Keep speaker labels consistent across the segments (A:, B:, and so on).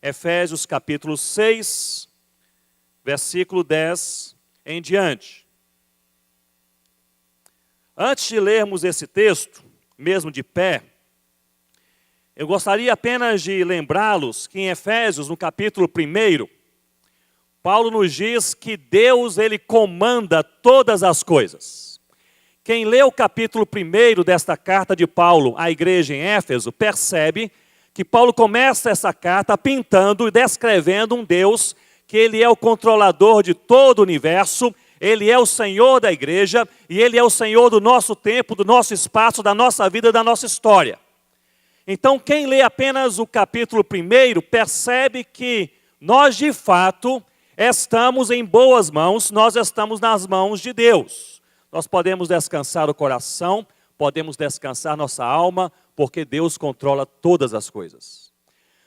A: Efésios capítulo 6, versículo 10 em diante. Antes de lermos esse texto, mesmo de pé, eu gostaria apenas de lembrá-los que em Efésios, no capítulo 1, Paulo nos diz que Deus, Ele comanda todas as coisas. Quem lê o capítulo 1 desta carta de Paulo à igreja em Éfeso, percebe que Paulo começa essa carta pintando e descrevendo um Deus que Ele é o controlador de todo o universo, Ele é o Senhor da igreja e Ele é o Senhor do nosso tempo, do nosso espaço, da nossa vida, da nossa história. Então, quem lê apenas o capítulo 1 percebe que nós, de fato, estamos em boas mãos, nós estamos nas mãos de Deus. Nós podemos descansar o coração, podemos descansar nossa alma, porque Deus controla todas as coisas.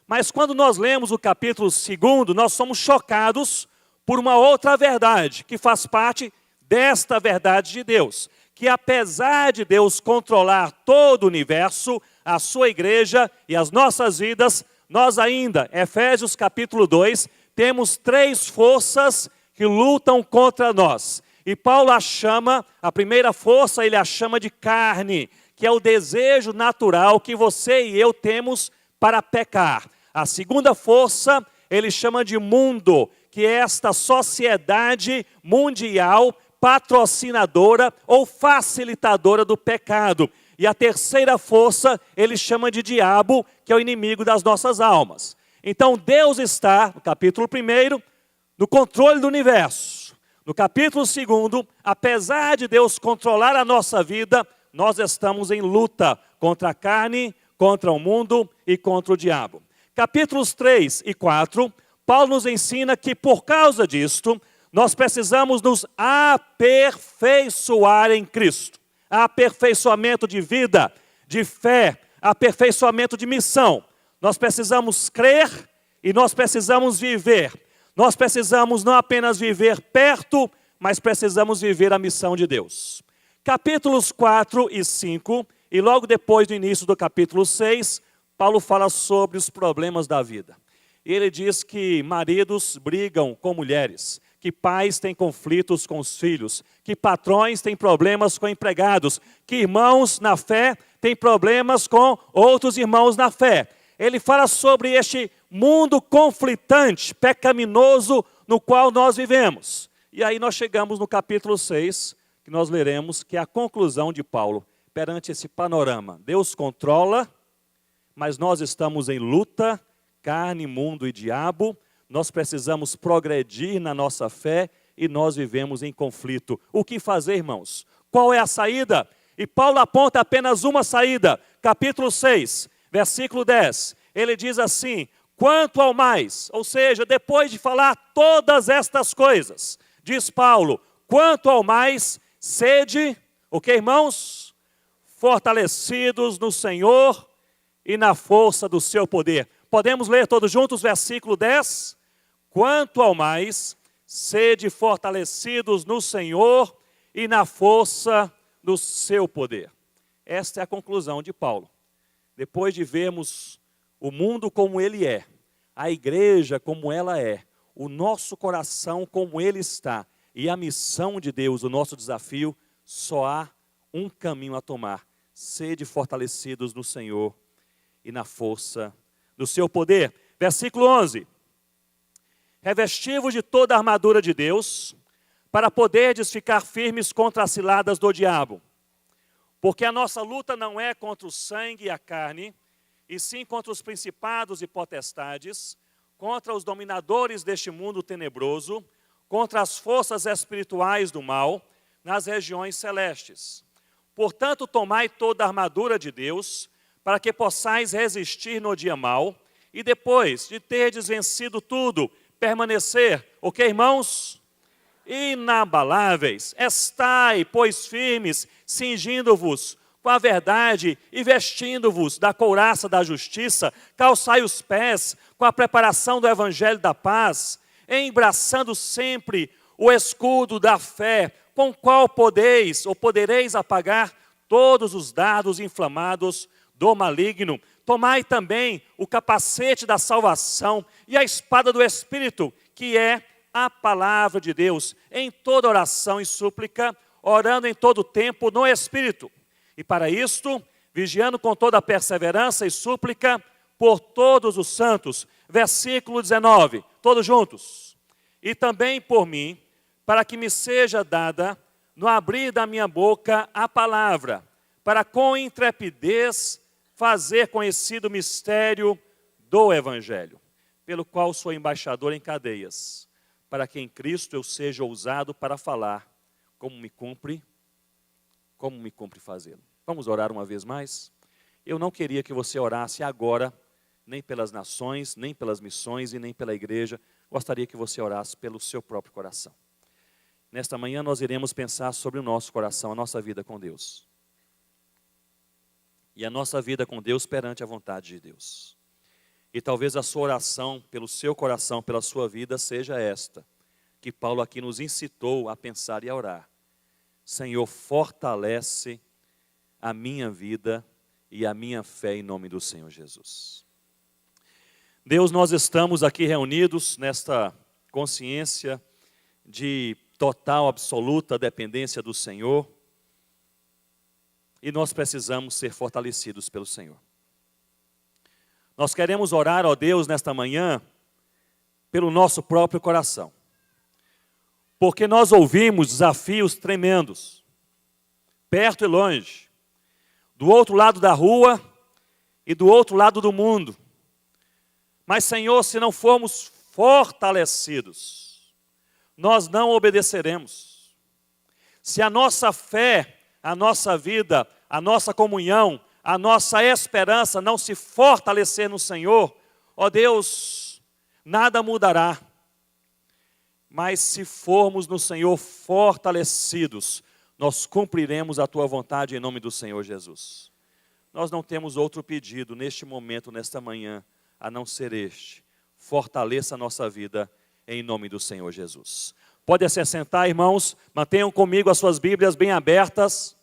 A: Mas quando nós lemos o capítulo 2, nós somos chocados por uma outra verdade, que faz parte desta verdade de Deus. Que apesar de Deus controlar todo o universo, a sua igreja e as nossas vidas, nós ainda, Efésios capítulo 2, temos 3 forças que lutam contra nós. E Paulo a primeira força, ele a chama de carne, que é o desejo natural que você e eu temos para pecar. A segunda força, ele chama de mundo, que é esta sociedade mundial patrocinadora ou facilitadora do pecado. E a terceira força, ele chama de diabo, que é o inimigo das nossas almas. Então Deus está, no capítulo 1, no controle do universo. No capítulo 2, apesar de Deus controlar a nossa vida, nós estamos em luta contra a carne, contra o mundo e contra o diabo. Capítulos 3 e 4, Paulo nos ensina que por causa disto, nós precisamos nos aperfeiçoar em Cristo. Aperfeiçoamento de vida, de fé, aperfeiçoamento de missão. Nós precisamos crer e nós precisamos viver. Nós precisamos não apenas viver perto, mas precisamos viver a missão de Deus. Capítulos 4 e 5, e logo depois do início do capítulo 6, Paulo fala sobre os problemas da vida. Ele diz que maridos brigam com mulheres, que pais têm conflitos com os filhos, que patrões têm problemas com empregados, que irmãos na fé têm problemas com outros irmãos na fé. Ele fala sobre este mundo conflitante, pecaminoso, no qual nós vivemos. E aí nós chegamos no capítulo 6, que nós leremos, que é a conclusão de Paulo perante esse panorama. Deus controla, mas nós estamos em luta, carne, mundo e diabo. Nós precisamos progredir na nossa fé e nós vivemos em conflito. O que fazer, irmãos? Qual é a saída? E Paulo aponta apenas uma saída. Capítulo 6, versículo 10. Ele diz assim: quanto ao mais, ou seja, depois de falar todas estas coisas, diz Paulo, quanto ao mais, sede, o que, irmãos? Fortalecidos no Senhor e na força do seu poder. Podemos ler todos juntos, versículo 10? Quanto ao mais, sede fortalecidos no Senhor e na força do seu poder. Esta é a conclusão de Paulo. Depois de vermos o mundo como ele é, a igreja como ela é, o nosso coração como ele está, e a missão de Deus, o nosso desafio, só há um caminho a tomar. Sede fortalecidos no Senhor e na força do seu poder. Versículo 11. Revestivos de toda a armadura de Deus, para poderdes ficar firmes contra as ciladas do diabo. Porque a nossa luta não é contra o sangue e a carne, e sim contra os principados e potestades, contra os dominadores deste mundo tenebroso, contra as forças espirituais do mal, nas regiões celestes. Portanto, tomai toda a armadura de Deus, para que possais resistir no dia mau, e depois de terdes vencido tudo, permanecer, o que, irmãos? Inabaláveis. Estai, pois, firmes, cingindo-vos com a verdade e vestindo-vos da couraça da justiça, calçai os pés com a preparação do evangelho da paz, embraçando sempre o escudo da fé, com o qual podereis apagar todos os dardos inflamados do maligno. tomai também o capacete da salvação e a espada do Espírito, que é a palavra de Deus, em toda oração e súplica, orando em todo tempo no Espírito. E para isto, vigiando com toda perseverança e súplica por todos os santos. Versículo 19, todos juntos. E também por mim, para que me seja dada, no abrir da minha boca, a palavra, para com intrepidez fazer conhecido o mistério do Evangelho, pelo qual sou embaixador em cadeias, para que em Cristo eu seja ousado para falar, como me cumpre fazê-lo. Vamos orar uma vez mais? Eu não queria que você orasse agora, nem pelas nações, nem pelas missões e nem pela igreja. Gostaria que você orasse pelo seu próprio coração. Nesta manhã nós iremos pensar sobre o nosso coração, a nossa vida com Deus. E a nossa vida com Deus perante a vontade de Deus. E talvez a sua oração pelo seu coração, pela sua vida, seja esta, que Paulo aqui nos incitou a pensar e a orar. Senhor, fortalece a minha vida e a minha fé em nome do Senhor Jesus. Deus, nós estamos aqui reunidos nesta consciência de total, absoluta dependência do Senhor. E nós precisamos ser fortalecidos pelo Senhor. Nós queremos orar, ó Deus, nesta manhã, pelo nosso próprio coração. Porque nós ouvimos desafios tremendos, perto e longe, do outro lado da rua e do outro lado do mundo. Mas, Senhor, se não formos fortalecidos, nós não obedeceremos. Se a nossa fé, a nossa vida, a nossa comunhão, a nossa esperança não se fortalecer no Senhor, ó Deus, nada mudará. Mas se formos no Senhor fortalecidos, nós cumpriremos a Tua vontade em nome do Senhor Jesus. Nós não temos outro pedido neste momento, nesta manhã, a não ser este. Fortaleça a nossa vida em nome do Senhor Jesus. Pode se assentar, irmãos, mantenham comigo as suas Bíblias bem abertas.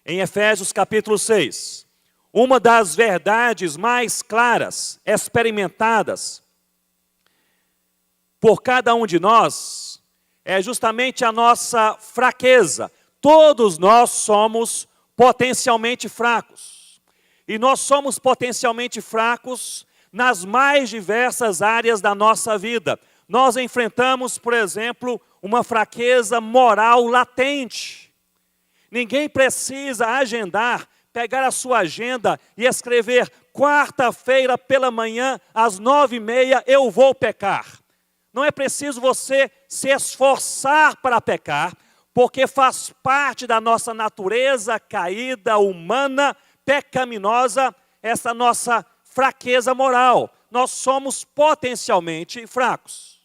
A: Em Efésios capítulo 6, uma das verdades mais claras, experimentadas por cada um de nós, é justamente a nossa fraqueza. Todos nós somos potencialmente fracos. E nós somos potencialmente fracos nas mais diversas áreas da nossa vida. Nós enfrentamos, por exemplo, uma fraqueza moral latente. Ninguém precisa agendar, pegar a sua agenda e escrever: quarta-feira pela manhã, às 9h30, eu vou pecar. Não é preciso você se esforçar para pecar, porque faz parte da nossa natureza caída, humana, pecaminosa, essa nossa fraqueza moral. Nós somos potencialmente fracos.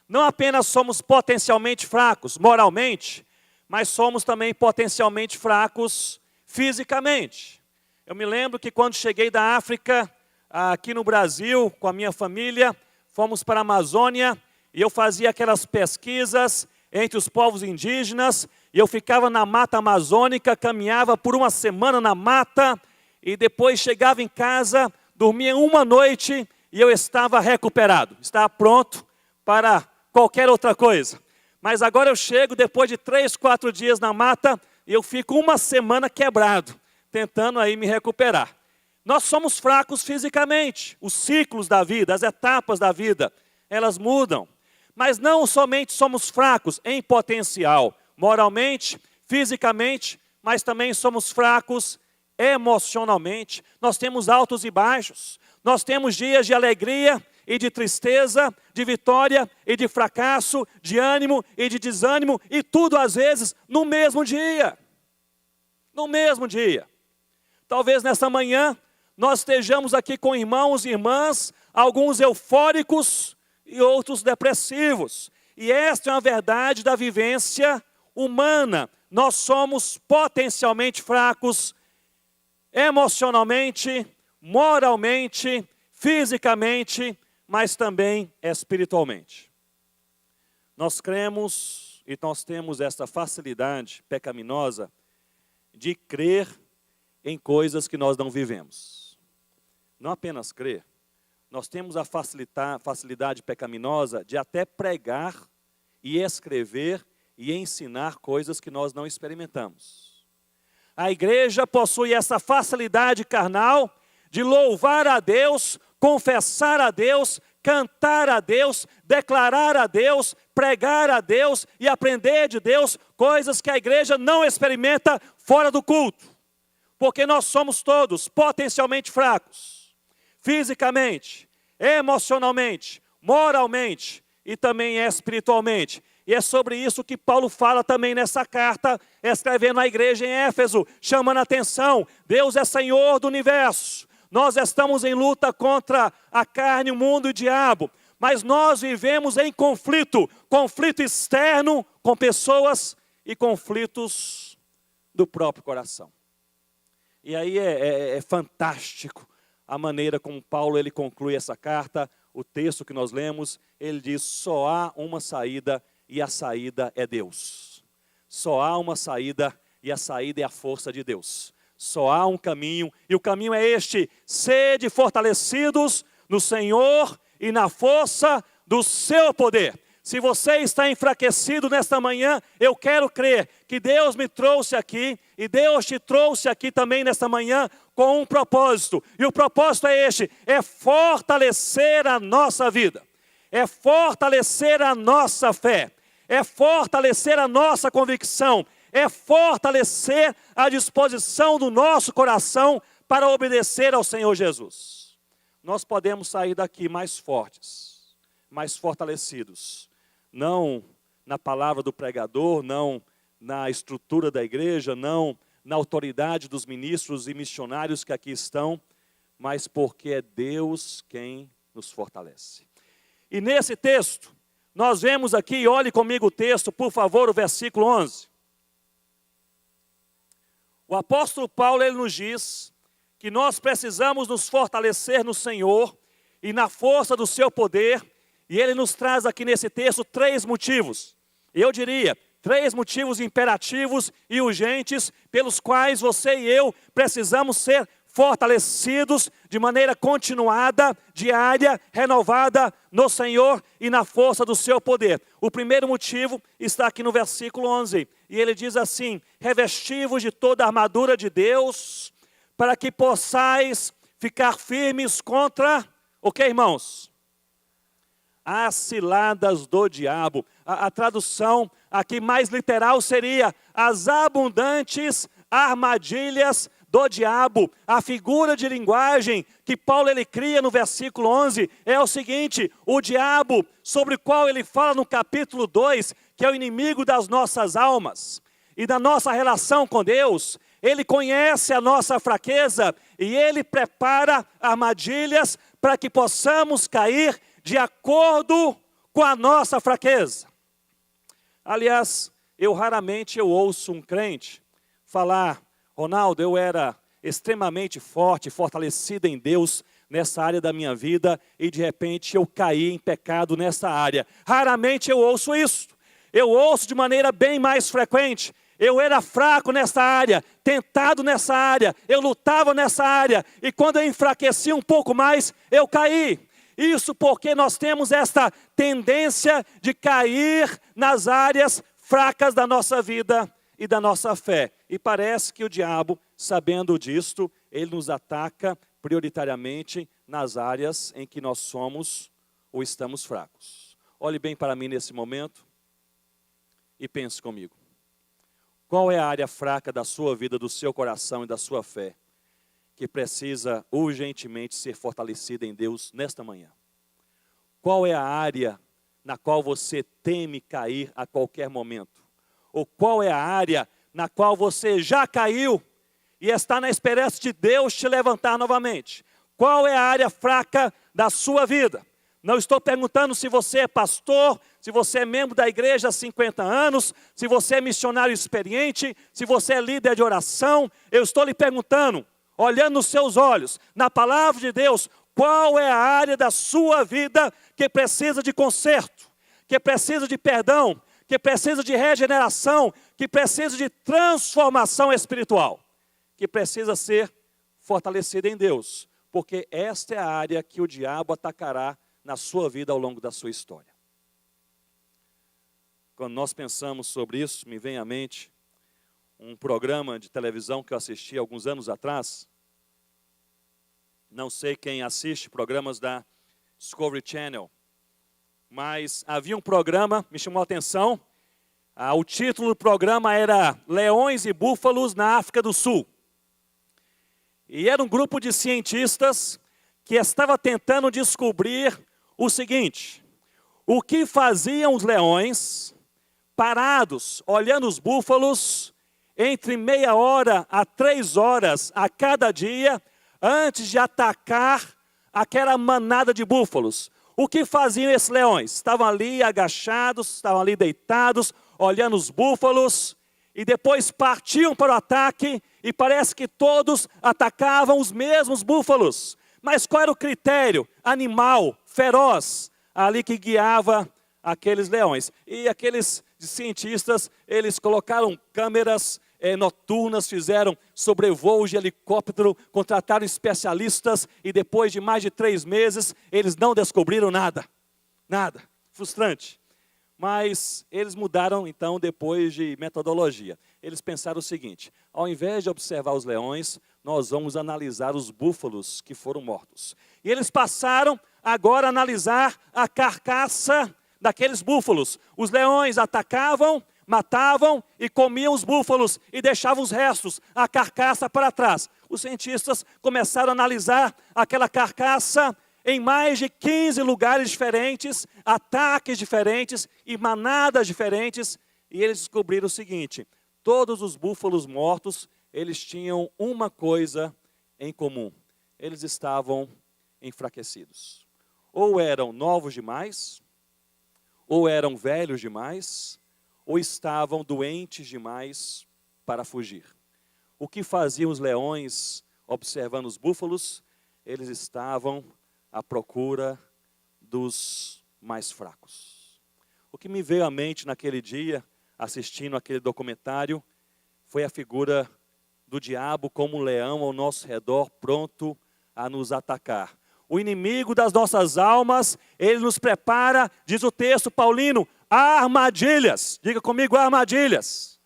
A: Não apenas somos potencialmente fracos moralmente, mas somos também potencialmente fracos fisicamente. Eu me lembro que quando cheguei da África, aqui no Brasil, com a minha família, fomos para a Amazônia, e eu fazia aquelas pesquisas entre os povos indígenas, e eu ficava na mata amazônica, caminhava por uma semana na mata, e depois chegava em casa, dormia uma noite, e eu estava recuperado, estava pronto para qualquer outra coisa. Mas agora eu chego, depois de 3, 4 dias na mata, e eu fico uma semana quebrado, tentando aí me recuperar. Nós somos fracos fisicamente, os ciclos da vida, as etapas da vida, elas mudam. Mas não somente somos fracos em potencial, moralmente, fisicamente, mas também somos fracos emocionalmente. Nós temos altos e baixos, nós temos dias de alegria e de tristeza, de vitória e de fracasso, de ânimo e de desânimo, e tudo às vezes no mesmo dia. No mesmo dia. Talvez nessa manhã nós estejamos aqui com irmãos e irmãs, alguns eufóricos e outros depressivos. E esta é uma verdade da vivência humana. Nós somos potencialmente fracos emocionalmente, moralmente, fisicamente, mas também espiritualmente. Nós cremos e nós temos essa facilidade pecaminosa de crer em coisas que nós não vivemos. Não apenas crer, nós temos a facilidade pecaminosa de até pregar e escrever e ensinar coisas que nós não experimentamos. A igreja possui essa facilidade carnal de louvar a Deus, confessar a Deus, cantar a Deus, declarar a Deus, pregar a Deus e aprender de Deus coisas que a igreja não experimenta fora do culto. Porque nós somos todos potencialmente fracos, fisicamente, emocionalmente, moralmente e também espiritualmente. E é sobre isso que Paulo fala também nessa carta, escrevendo à igreja em Éfeso, chamando a atenção: Deus é Senhor do universo. Nós estamos em luta contra a carne, o mundo e o diabo, mas nós vivemos em conflito externo com pessoas e conflitos do próprio coração. E aí é fantástico a maneira como Paulo ele conclui essa carta, o texto que nós lemos. Ele diz: só há uma saída e a saída é Deus. Só há uma saída e a saída é a força de Deus. Só há um caminho e o caminho é este: sede fortalecidos no Senhor e na força do seu poder. Se você está enfraquecido nesta manhã, eu quero crer que Deus me trouxe aqui e Deus te trouxe aqui também nesta manhã com um propósito. E o propósito é este: é fortalecer a nossa vida, é fortalecer a nossa fé, é fortalecer a nossa convicção, é fortalecer a disposição do nosso coração para obedecer ao Senhor Jesus. Nós podemos sair daqui mais fortes, mais fortalecidos, não na palavra do pregador, não na estrutura da igreja, não na autoridade dos ministros e missionários que aqui estão, mas porque é Deus quem nos fortalece. E nesse texto, nós vemos aqui, olhe comigo o texto, por favor, o versículo 11. O apóstolo Paulo, ele nos diz que nós precisamos nos fortalecer no Senhor e na força do seu poder. E ele nos traz aqui nesse texto 3 motivos. Eu diria, 3 motivos imperativos e urgentes pelos quais você e eu precisamos ser fortalecidos de maneira continuada, diária, renovada no Senhor e na força do seu poder. O primeiro motivo está aqui no versículo 11. E ele diz assim: revesti-vos de toda a armadura de Deus, para que possais ficar firmes contra o que, irmãos? As ciladas do diabo. A tradução aqui mais literal seria: as abundantes armadilhas do diabo. A figura de linguagem que Paulo ele cria no versículo 11 é o seguinte: o diabo, sobre o qual ele fala no capítulo 2, que é o inimigo das nossas almas e da nossa relação com Deus, ele conhece a nossa fraqueza e ele prepara armadilhas para que possamos cair de acordo com a nossa fraqueza. Aliás, raramente ouço um crente falar: Ronaldo, eu era extremamente forte, fortalecido em Deus nessa área da minha vida e de repente eu caí em pecado nessa área. Raramente eu ouço isso. Eu ouço de maneira bem mais frequente: eu era fraco nessa área, tentado nessa área, eu lutava nessa área e quando eu enfraqueci um pouco mais, eu caí. Isso porque nós temos esta tendência de cair nas áreas fracas da nossa vida e da nossa fé. E parece que o diabo, sabendo disto, ele nos ataca prioritariamente nas áreas em que nós somos ou estamos fracos. Olhe bem para mim nesse momento e pense comigo. Qual é a área fraca da sua vida, do seu coração e da sua fé que precisa urgentemente ser fortalecida em Deus nesta manhã? Qual é a área na qual você teme cair a qualquer momento? Ou qual é a área na qual você já caiu e está na esperança de Deus te levantar novamente? Qual é a área fraca da sua vida? Não estou perguntando se você é pastor, se você é membro da igreja há 50 anos, se você é missionário experiente, se você é líder de oração. Eu estou lhe perguntando, olhando nos seus olhos, na palavra de Deus, qual é a área da sua vida que precisa de conserto, que precisa de perdão, que precisa de regeneração, que precisa de transformação espiritual, que precisa ser fortalecida em Deus, porque esta é a área que o diabo atacará na sua vida ao longo da sua história. Quando nós pensamos sobre isso, me vem à mente um programa de televisão que eu assisti alguns anos atrás. Não sei quem assiste programas da Discovery Channel, mas havia um programa, me chamou a atenção, o título do programa era Leões e Búfalos na África do Sul. E era um grupo de cientistas que estava tentando descobrir o seguinte: o que faziam os leões parados, olhando os búfalos, entre meia hora a 3 horas a cada dia, antes de atacar aquela manada de búfalos. O que faziam esses leões? Estavam ali agachados, estavam ali deitados, olhando os búfalos, e depois partiam para o ataque, e parece que todos atacavam os mesmos búfalos. Mas qual era o critério animal, feroz, ali que guiava aqueles leões? E aqueles cientistas, eles colocaram câmeras noturnas, fizeram sobrevoos de helicóptero, contrataram especialistas, e depois de mais de 3 meses, eles não descobriram nada. Nada. Frustrante. Mas eles mudaram, então, depois de metodologia. Eles pensaram o seguinte: ao invés de observar os leões, nós vamos analisar os búfalos que foram mortos. E eles passaram agora a analisar a carcaça daqueles búfalos. Os leões atacavam, matavam e comiam os búfalos e deixavam os restos, a carcaça para trás. Os cientistas começaram a analisar aquela carcaça em mais de 15 lugares diferentes, ataques diferentes e manadas diferentes, e eles descobriram o seguinte: todos os búfalos mortos, eles tinham uma coisa em comum: eles estavam enfraquecidos. Ou eram novos demais, ou eram velhos demais, ou estavam doentes demais para fugir. O que faziam os leões observando os búfalos? Eles estavam à procura dos mais fracos. O que me veio à mente naquele dia, assistindo aquele documentário, foi a figura do diabo como um leão ao nosso redor, pronto a nos atacar. O inimigo das nossas almas, ele nos prepara, diz o texto paulino, armadilhas. Diga comigo, armadilhas.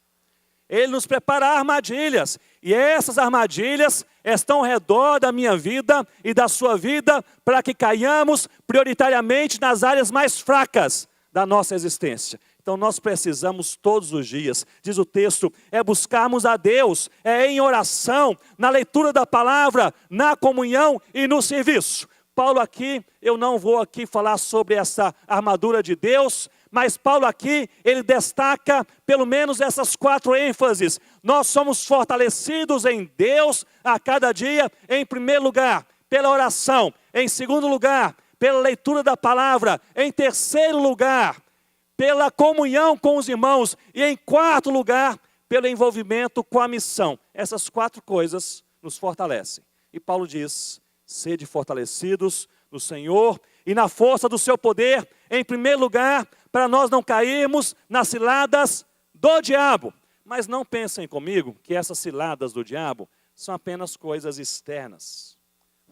A: Ele nos prepara armadilhas. E essas armadilhas estão ao redor da minha vida e da sua vida, para que caiamos prioritariamente nas áreas mais fracas da nossa existência. Então nós precisamos todos os dias, diz o texto, buscarmos a Deus, em oração, na leitura da palavra, na comunhão e no serviço. Paulo aqui, eu não vou aqui falar sobre essa armadura de Deus, mas Paulo aqui, ele destaca pelo menos essas 4 ênfases. Nós somos fortalecidos em Deus a cada dia, em primeiro lugar, pela oração. Em segundo lugar, pela leitura da palavra. Em terceiro lugar, pela comunhão com os irmãos. E em quarto lugar, pelo envolvimento com a missão. Essas 4 coisas nos fortalecem. E Paulo diz: sede fortalecidos no Senhor e na força do seu poder, em primeiro lugar, para nós não cairmos nas ciladas do diabo. Mas não pensem comigo que essas ciladas do diabo são apenas coisas externas.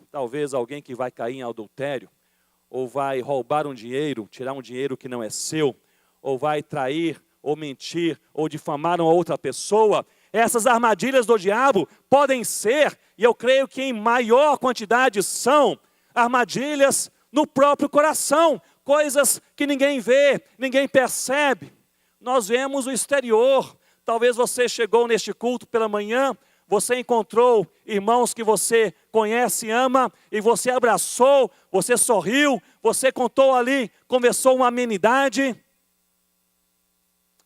A: Talvez alguém que vai cair em adultério, ou vai roubar um dinheiro, tirar um dinheiro que não é seu, ou vai trair, ou mentir, ou difamar uma outra pessoa. Essas armadilhas do diabo podem ser, e eu creio que em maior quantidade são, armadilhas no próprio coração, coisas que ninguém vê, ninguém percebe. Nós vemos o exterior. Talvez você chegou neste culto pela manhã, você encontrou irmãos que você conhece e ama, e você abraçou, você sorriu, você contou ali, conversou uma amenidade.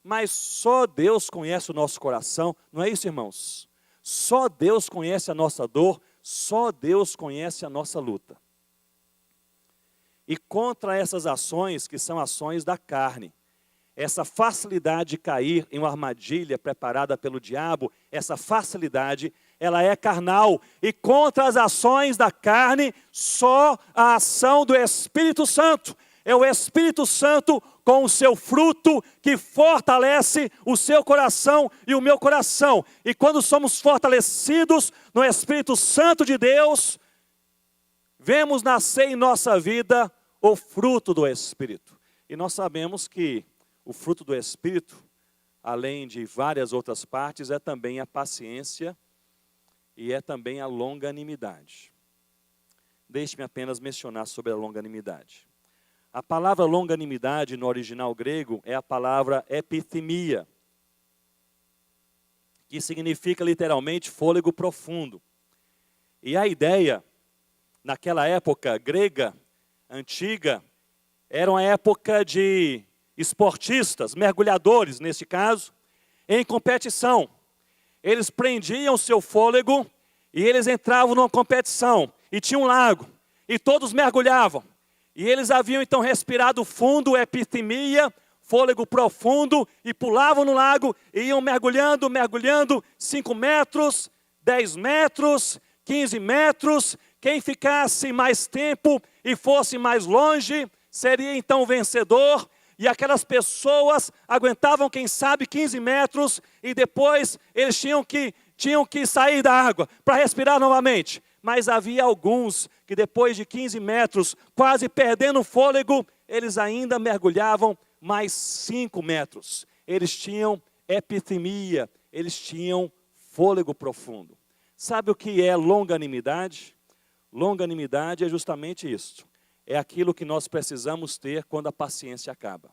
A: Mas só Deus conhece o nosso coração, não é isso, irmãos? Só Deus conhece a nossa dor, só Deus conhece a nossa luta. E contra essas ações, que são ações da carne, essa facilidade de cair em uma armadilha preparada pelo diabo, essa facilidade, ela é carnal. E contra as ações da carne, só a ação do Espírito Santo. é o Espírito Santo com o seu fruto que fortalece o seu coração e o meu coração. E quando somos fortalecidos no Espírito Santo de Deus, vemos nascer em nossa vida o fruto do Espírito. E nós sabemos que o fruto do Espírito, além de várias outras partes, é também a paciência e é também a longanimidade. Deixe-me apenas mencionar sobre a longanimidade. A palavra longanimidade no original grego é a palavra epithemia, que significa literalmente fôlego profundo. E a ideia, naquela época grega, antiga, era uma época de esportistas, mergulhadores nesse caso, em competição. Eles prendiam seu fôlego e eles entravam numa competição. E tinha um lago, e todos mergulhavam. E eles haviam então respirado fundo, epithemia, fôlego profundo, e pulavam no lago, e iam mergulhando, mergulhando, 5 metros, 10 metros, 15 metros. Quem ficasse mais tempo e fosse mais longe, seria então o vencedor. E aquelas pessoas aguentavam, quem sabe, 15 metros, e depois eles tinham que sair da água para respirar novamente. Mas havia alguns que depois de 15 metros, quase perdendo o fôlego, eles ainda mergulhavam mais 5 metros. Eles tinham epithemia, eles tinham fôlego profundo. Sabe o que é longanimidade? Longanimidade é justamente isso. É aquilo que nós precisamos ter quando a paciência acaba.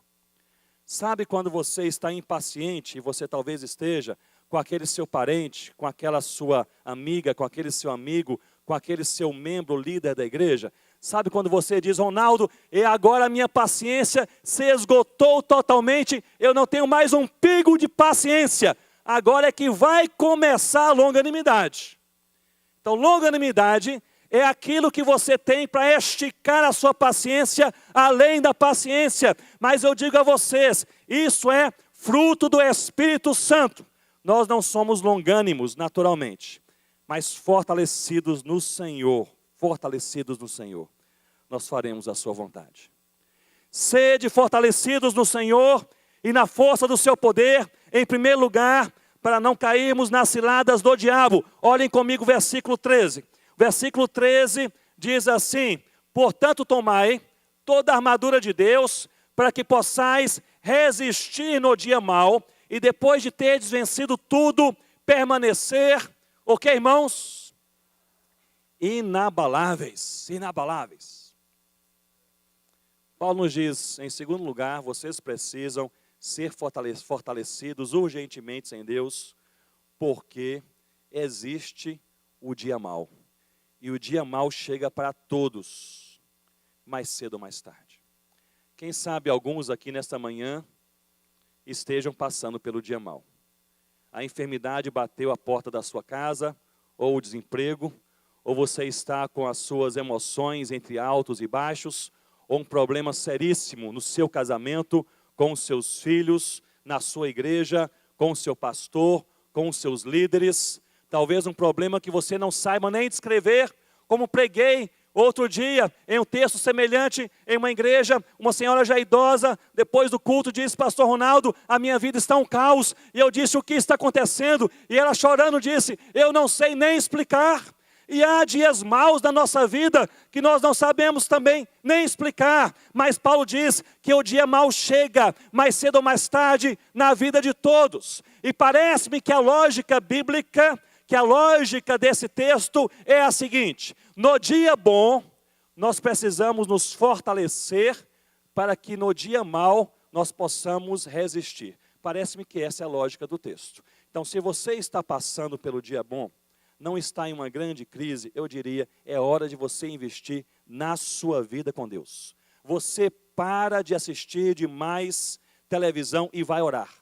A: Sabe quando você está impaciente e você talvez esteja com aquele seu parente, com aquela sua amiga, com aquele seu amigo, com aquele seu membro líder da igreja? Sabe quando você diz: Ronaldo, e agora a minha paciência se esgotou totalmente, eu não tenho mais um pingo de paciência, agora é que vai começar a longanimidade. Então, longanimidade é aquilo que você tem para esticar a sua paciência além da paciência. Mas eu digo a vocês, isso é fruto do Espírito Santo. Nós não somos longânimos naturalmente, mas fortalecidos no Senhor, nós faremos a sua vontade. Sede fortalecidos no Senhor e na força do seu poder, em primeiro lugar, para não cairmos nas ciladas do diabo. Olhem comigo o versículo 13. Versículo 13 diz assim: portanto tomai toda a armadura de Deus, para que possais resistir no dia mau, e depois de terdes vencido tudo, permanecer, o que, irmãos? Inabaláveis, inabaláveis. Paulo nos diz, em segundo lugar, vocês precisam ser fortalecidos urgentemente em Deus, porque existe o dia mau. E o dia mau chega para todos, mais cedo ou mais tarde. Quem sabe alguns aqui nesta manhã estejam passando pelo dia mau. A enfermidade bateu a porta da sua casa, ou o desemprego, ou você está com as suas emoções entre altos e baixos, ou um problema seríssimo no seu casamento, com os seus filhos, na sua igreja, com o seu pastor, com os seus líderes. Talvez um problema que você não saiba nem descrever, como preguei outro dia em um texto semelhante em uma igreja. Uma senhora já idosa, depois do culto, disse: pastor Ronaldo, a minha vida está um caos. E eu disse: o que está acontecendo? E ela chorando disse: eu não sei nem explicar. E há dias maus da nossa vida que nós não sabemos também nem explicar. Mas Paulo diz que o dia mau chega mais cedo ou mais tarde na vida de todos. E parece-me que a lógica bíblica, que a lógica desse texto é a seguinte: no dia bom, nós precisamos nos fortalecer para que no dia mau nós possamos resistir. Parece-me que essa é a lógica do texto. Então, se você está passando pelo dia bom, não está em uma grande crise, eu diria, é hora de você investir na sua vida com Deus. Você para de assistir demais televisão e vai orar.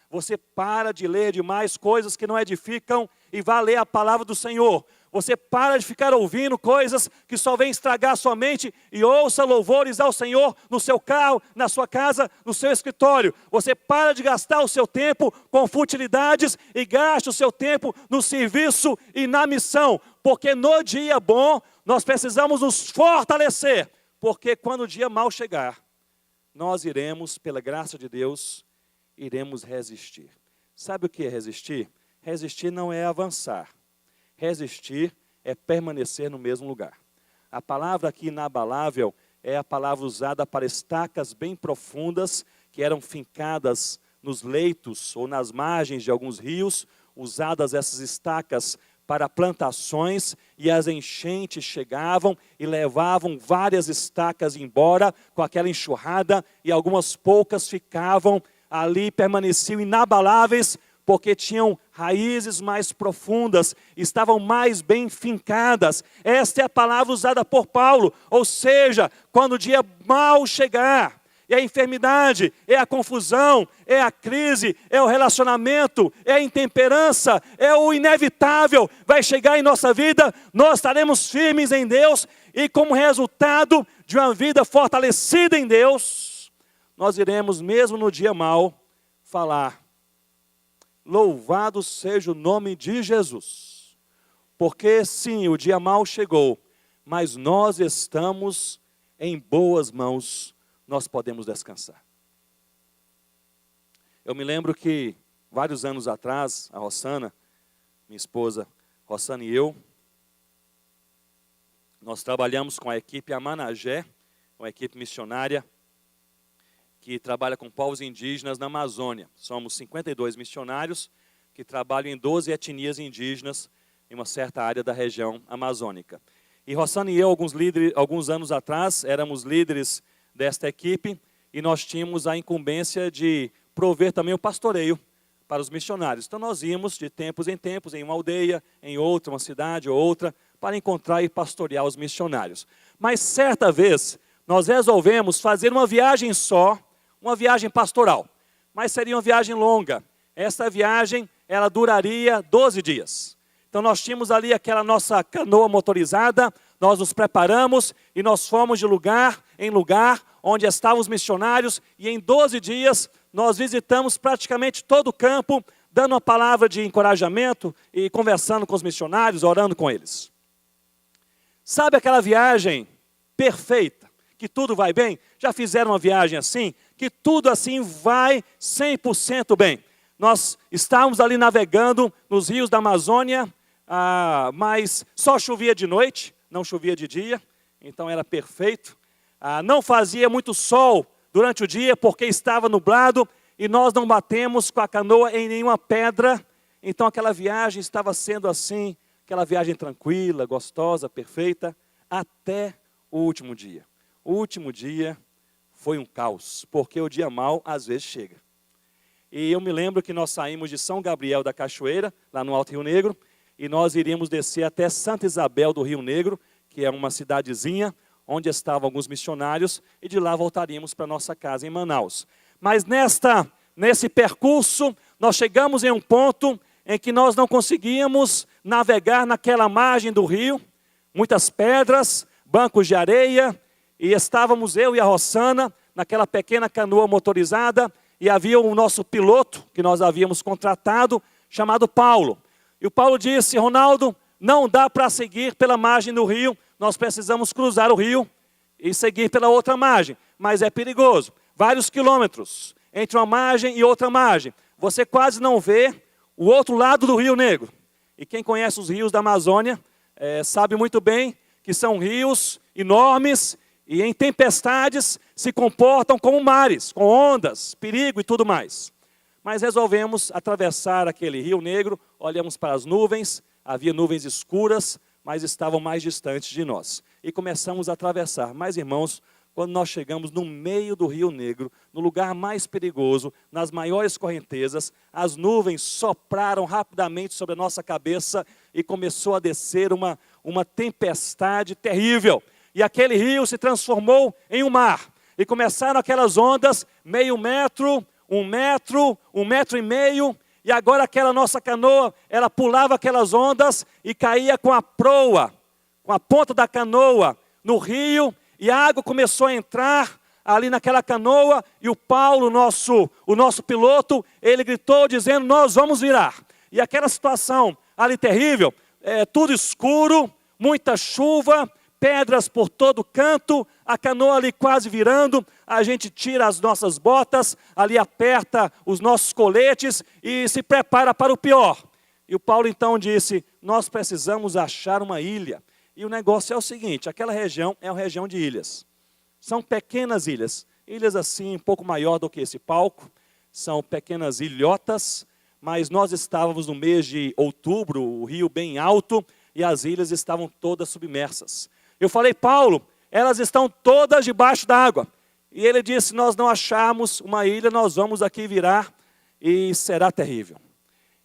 A: Você para de ler demais coisas que não edificam e vai ler a palavra do Senhor. Você para de ficar ouvindo coisas que só vêm estragar a sua mente e ouça louvores ao Senhor no seu carro, na sua casa, no seu escritório. Você para de gastar o seu tempo com futilidades e gaste o seu tempo no serviço e na missão. Porque no dia bom nós precisamos nos fortalecer. Porque quando o dia mau chegar, nós iremos, pela graça de Deus, iremos resistir. Sabe o que é resistir? Resistir não é avançar. Resistir é permanecer no mesmo lugar. A palavra aqui, inabalável, é a palavra usada para estacas bem profundas, que eram fincadas nos leitos ou nas margens de alguns rios, usadas essas estacas para plantações, e as enchentes chegavam e levavam várias estacas embora com aquela enxurrada, e algumas poucas ficavam ali, permaneciam inabaláveis, porque tinham raízes mais profundas, estavam mais bem fincadas. Esta é a palavra usada por Paulo, ou seja, quando o dia mau chegar, é a enfermidade, é a confusão, é a crise, é o relacionamento, é a intemperança, é o inevitável, vai chegar em nossa vida, nós estaremos firmes em Deus, e como resultado de uma vida fortalecida em Deus, nós iremos, mesmo no dia mau, falar: louvado seja o nome de Jesus, porque sim, o dia mau chegou, mas nós estamos em boas mãos, nós podemos descansar. Eu me lembro que, vários anos atrás, a Rossana, minha esposa, Rossana e eu, nós trabalhamos com a equipe Amanagé, uma equipe missionária, que trabalha com povos indígenas na Amazônia. Somos 52 missionários que trabalham em 12 etnias indígenas em uma certa área da região amazônica. E Rossana e eu, alguns anos atrás, éramos líderes desta equipe, e nós tínhamos a incumbência de prover também o pastoreio para os missionários. Então nós íamos de tempos em uma aldeia, em outra, uma cidade ou outra, para encontrar e pastorear os missionários. Mas certa vez, nós resolvemos fazer uma viagem só, uma viagem pastoral, mas seria uma viagem longa. Essa viagem, ela duraria 12 dias. Então nós tínhamos ali aquela nossa canoa motorizada, nós nos preparamos e nós fomos de lugar em lugar onde estavam os missionários, e em 12 dias nós visitamos praticamente todo o campo, dando uma palavra de encorajamento e conversando com os missionários, orando com eles. Sabe aquela viagem perfeita, que tudo vai bem? Já fizeram uma viagem assim? Que tudo assim vai 100% bem. Nós estávamos ali navegando nos rios da Amazônia, mas só chovia de noite, não chovia de dia, então era perfeito. Não fazia muito sol durante o dia, porque estava nublado, e nós não batemos com a canoa em nenhuma pedra. Então aquela viagem estava sendo assim, aquela viagem tranquila, gostosa, perfeita, até o último dia. O último dia foi um caos, porque o dia mau às vezes chega. E eu me lembro que nós saímos de São Gabriel da Cachoeira, lá no Alto Rio Negro, e nós iríamos descer até Santa Isabel do Rio Negro, que é uma cidadezinha, onde estavam alguns missionários, e de lá voltaríamos para nossa casa em Manaus. Mas nesse percurso, nós chegamos em um ponto em que nós não conseguíamos navegar naquela margem do rio, muitas pedras, bancos de areia, e estávamos eu e a Rossana naquela pequena canoa motorizada, e havia o nosso piloto, que nós havíamos contratado, chamado Paulo. E o Paulo disse: Ronaldo, não dá para seguir pela margem do rio, nós precisamos cruzar o rio e seguir pela outra margem, mas é perigoso, vários quilômetros entre uma margem e outra margem. Você quase não vê o outro lado do Rio Negro. E quem conhece os rios da Amazônia sabe muito bem que são rios enormes e em tempestades se comportam como mares, com ondas, perigo e tudo mais. Mas resolvemos atravessar aquele Rio Negro, olhamos para as nuvens, havia nuvens escuras, mas estavam mais distantes de nós. E começamos a atravessar. Mas, irmãos, quando nós chegamos no meio do Rio Negro, no lugar mais perigoso, nas maiores correntezas, as nuvens sopraram rapidamente sobre a nossa cabeça e começou a descer uma tempestade terrível. E aquele rio se transformou em um mar. E começaram aquelas ondas, meio metro, 1 metro, 1,5 metros, e agora aquela nossa canoa, ela pulava aquelas ondas e caía com a proa, com a ponta da canoa no rio, e a água começou a entrar ali naquela canoa, e o Paulo, o nosso piloto, ele gritou dizendo: nós vamos virar. E aquela situação ali terrível, tudo escuro, muita chuva, pedras por todo canto, a canoa ali quase virando, a gente tira as nossas botas, ali aperta os nossos coletes e se prepara para o pior. E o Paulo então disse, nós precisamos achar uma ilha. E o negócio é o seguinte, aquela região é uma região de ilhas. São pequenas ilhas, ilhas assim um pouco maior do que esse palco, são pequenas ilhotas, mas nós estávamos no mês de outubro, o rio bem alto, e as ilhas estavam todas submersas. Eu falei, Paulo, elas estão todas debaixo d'água. E ele disse, nós não acharmos uma ilha, nós vamos aqui virar e será terrível.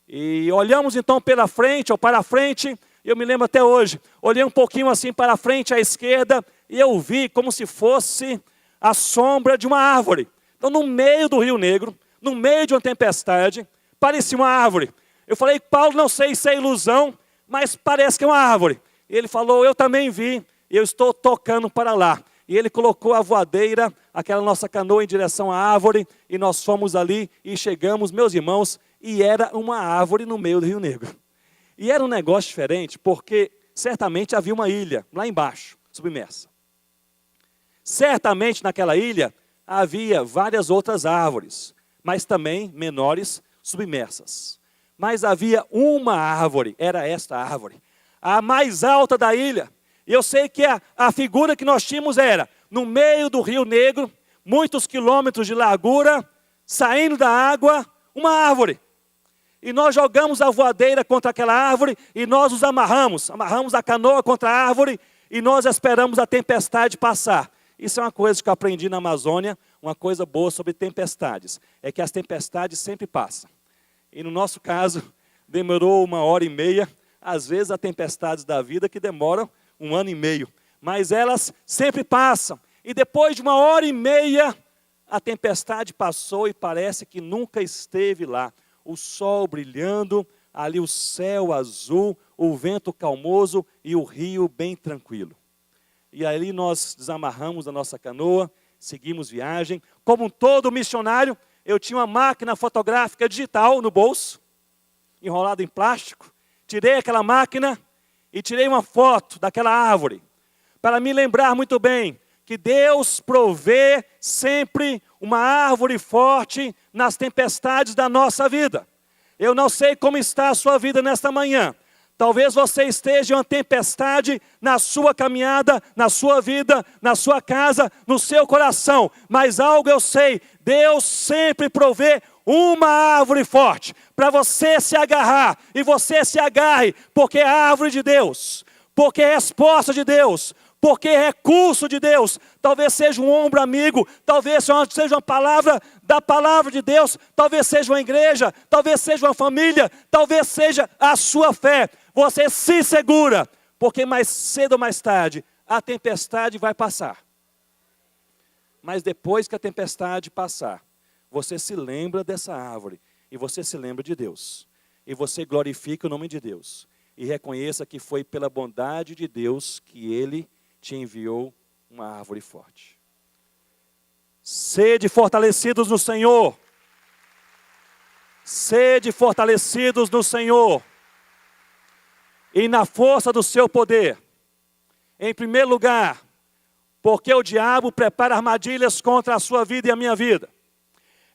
A: E olhamos então pela frente, ou para a frente, eu me lembro até hoje, olhei um pouquinho assim para a frente, à esquerda, e eu vi como se fosse a sombra de uma árvore. Então no meio do Rio Negro, no meio de uma tempestade, parecia uma árvore. Eu falei, Paulo, não sei se é ilusão, mas parece que é uma árvore. E ele falou, eu também vi, eu estou tocando para lá. E ele colocou a voadeira, aquela nossa canoa em direção à árvore, e nós fomos ali e chegamos, meus irmãos, e era uma árvore no meio do Rio Negro. E era um negócio diferente, porque certamente havia uma ilha lá embaixo, submersa. Certamente naquela ilha havia várias outras árvores, mas também menores, submersas. Mas havia uma árvore, era esta árvore, a mais alta da ilha. E eu sei que a figura que nós tínhamos era, no meio do Rio Negro, muitos quilômetros de largura, saindo da água, uma árvore. E nós jogamos a voadeira contra aquela árvore e nós os amarramos a canoa contra a árvore e nós esperamos a tempestade passar. Isso é uma coisa que eu aprendi na Amazônia, uma coisa boa sobre tempestades, é que as tempestades sempre passam. E no nosso caso, demorou 1h30, às vezes há tempestades da vida que demoram 1 ano e meio, mas elas sempre passam. E depois de 1h30, a tempestade passou e parece que nunca esteve lá. O sol brilhando, ali o céu azul, o vento calmoso e o rio bem tranquilo. E ali nós desamarramos a nossa canoa, seguimos viagem. Como todo missionário, eu tinha uma máquina fotográfica digital no bolso, enrolada em plástico. Tirei aquela máquina e tirei uma foto daquela árvore, para me lembrar muito bem que Deus provê sempre uma árvore forte nas tempestades da nossa vida. Eu não sei como está a sua vida nesta manhã. Talvez você esteja em uma tempestade na sua caminhada, na sua vida, na sua casa, no seu coração. Mas algo eu sei, Deus sempre provê uma árvore forte para você se agarrar. E você se agarre, porque é árvore de Deus, porque é resposta de Deus, porque é recurso de Deus. Talvez seja um ombro amigo, talvez seja uma palavra da palavra de Deus, talvez seja uma igreja, talvez seja uma família, talvez seja a sua fé. Você se segura, porque mais cedo ou mais tarde a tempestade vai passar. Mas depois que a tempestade passar, você se lembra dessa árvore e você se lembra de Deus. E você glorifica o nome de Deus e reconheça que foi pela bondade de Deus que Ele te enviou uma árvore forte. Sede fortalecidos no Senhor. Sede fortalecidos no Senhor. E na força do seu poder. Em primeiro lugar, porque o diabo prepara armadilhas contra a sua vida e a minha vida.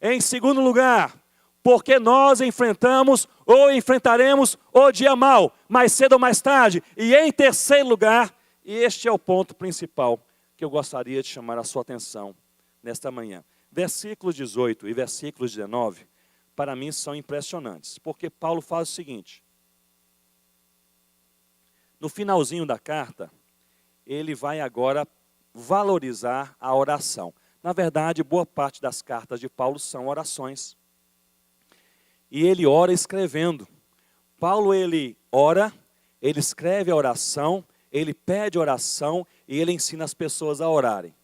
A: Em segundo lugar, porque nós enfrentamos ou enfrentaremos o dia mau, mais cedo ou mais tarde. E em terceiro lugar, e este é o ponto principal que eu gostaria de chamar a sua atenção nesta manhã. Versículos 18 e versículos 19, para mim são impressionantes, porque Paulo faz o seguinte. No finalzinho da carta, ele vai agora valorizar a oração. Na verdade, boa parte das cartas de Paulo são orações. E ele ora escrevendo. Paulo, ele ora, ele escreve a oração, ele pede oração e ele ensina as pessoas a orarem.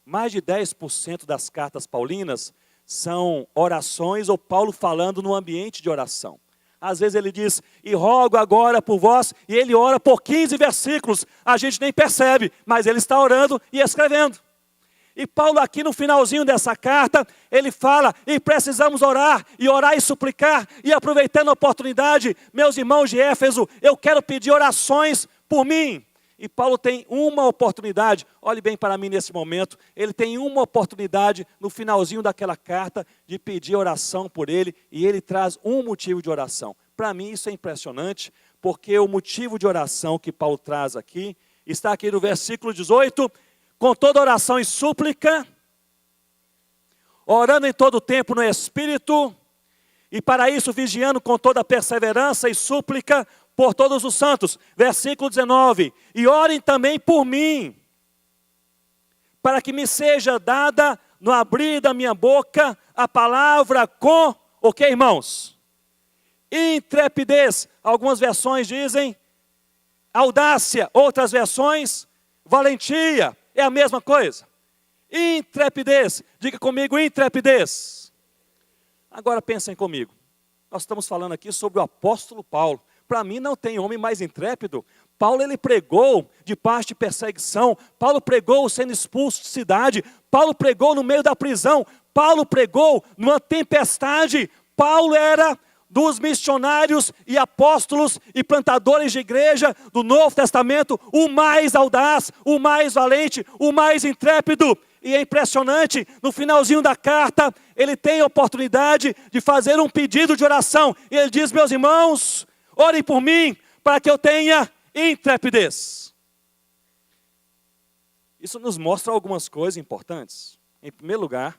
A: Mais de 10% das cartas paulinas são orações ou Paulo falando no ambiente de oração. Às vezes ele diz, e rogo agora por vós, e ele ora por 15 versículos, a gente nem percebe, mas ele está orando e escrevendo. E Paulo aqui no finalzinho dessa carta, ele fala, e precisamos orar e suplicar, e aproveitando a oportunidade, meus irmãos de Éfeso, eu quero pedir orações por mim. E Paulo tem uma oportunidade, olhe bem para mim nesse momento, ele tem uma oportunidade no finalzinho daquela carta de pedir oração por ele, e ele traz um motivo de oração. Para mim isso é impressionante, porque o motivo de oração que Paulo traz aqui, está aqui no versículo 18, com toda oração e súplica, orando em todo tempo no Espírito, e para isso vigiando com toda perseverança e súplica por todos os santos. Versículo 19, e orem também por mim, para que me seja dada no abrir da minha boca a palavra com, o que, irmãos? Intrepidez. Algumas versões dizem audácia, outras versões valentia, é a mesma coisa. Intrepidez, diga comigo, intrepidez. Agora pensem comigo, nós estamos falando aqui sobre o apóstolo Paulo. Para mim não tem homem mais intrépido. Paulo, ele pregou de parte de perseguição, Paulo pregou sendo expulso de cidade, Paulo pregou no meio da prisão, Paulo pregou numa tempestade, Paulo era dos missionários e apóstolos e plantadores de igreja do Novo Testamento, o mais audaz, o mais valente, o mais intrépido. E é impressionante, no finalzinho da carta, ele tem a oportunidade de fazer um pedido de oração. E ele diz, meus irmãos, orem por mim, para que eu tenha intrepidez. Isso nos mostra algumas coisas importantes. Em primeiro lugar,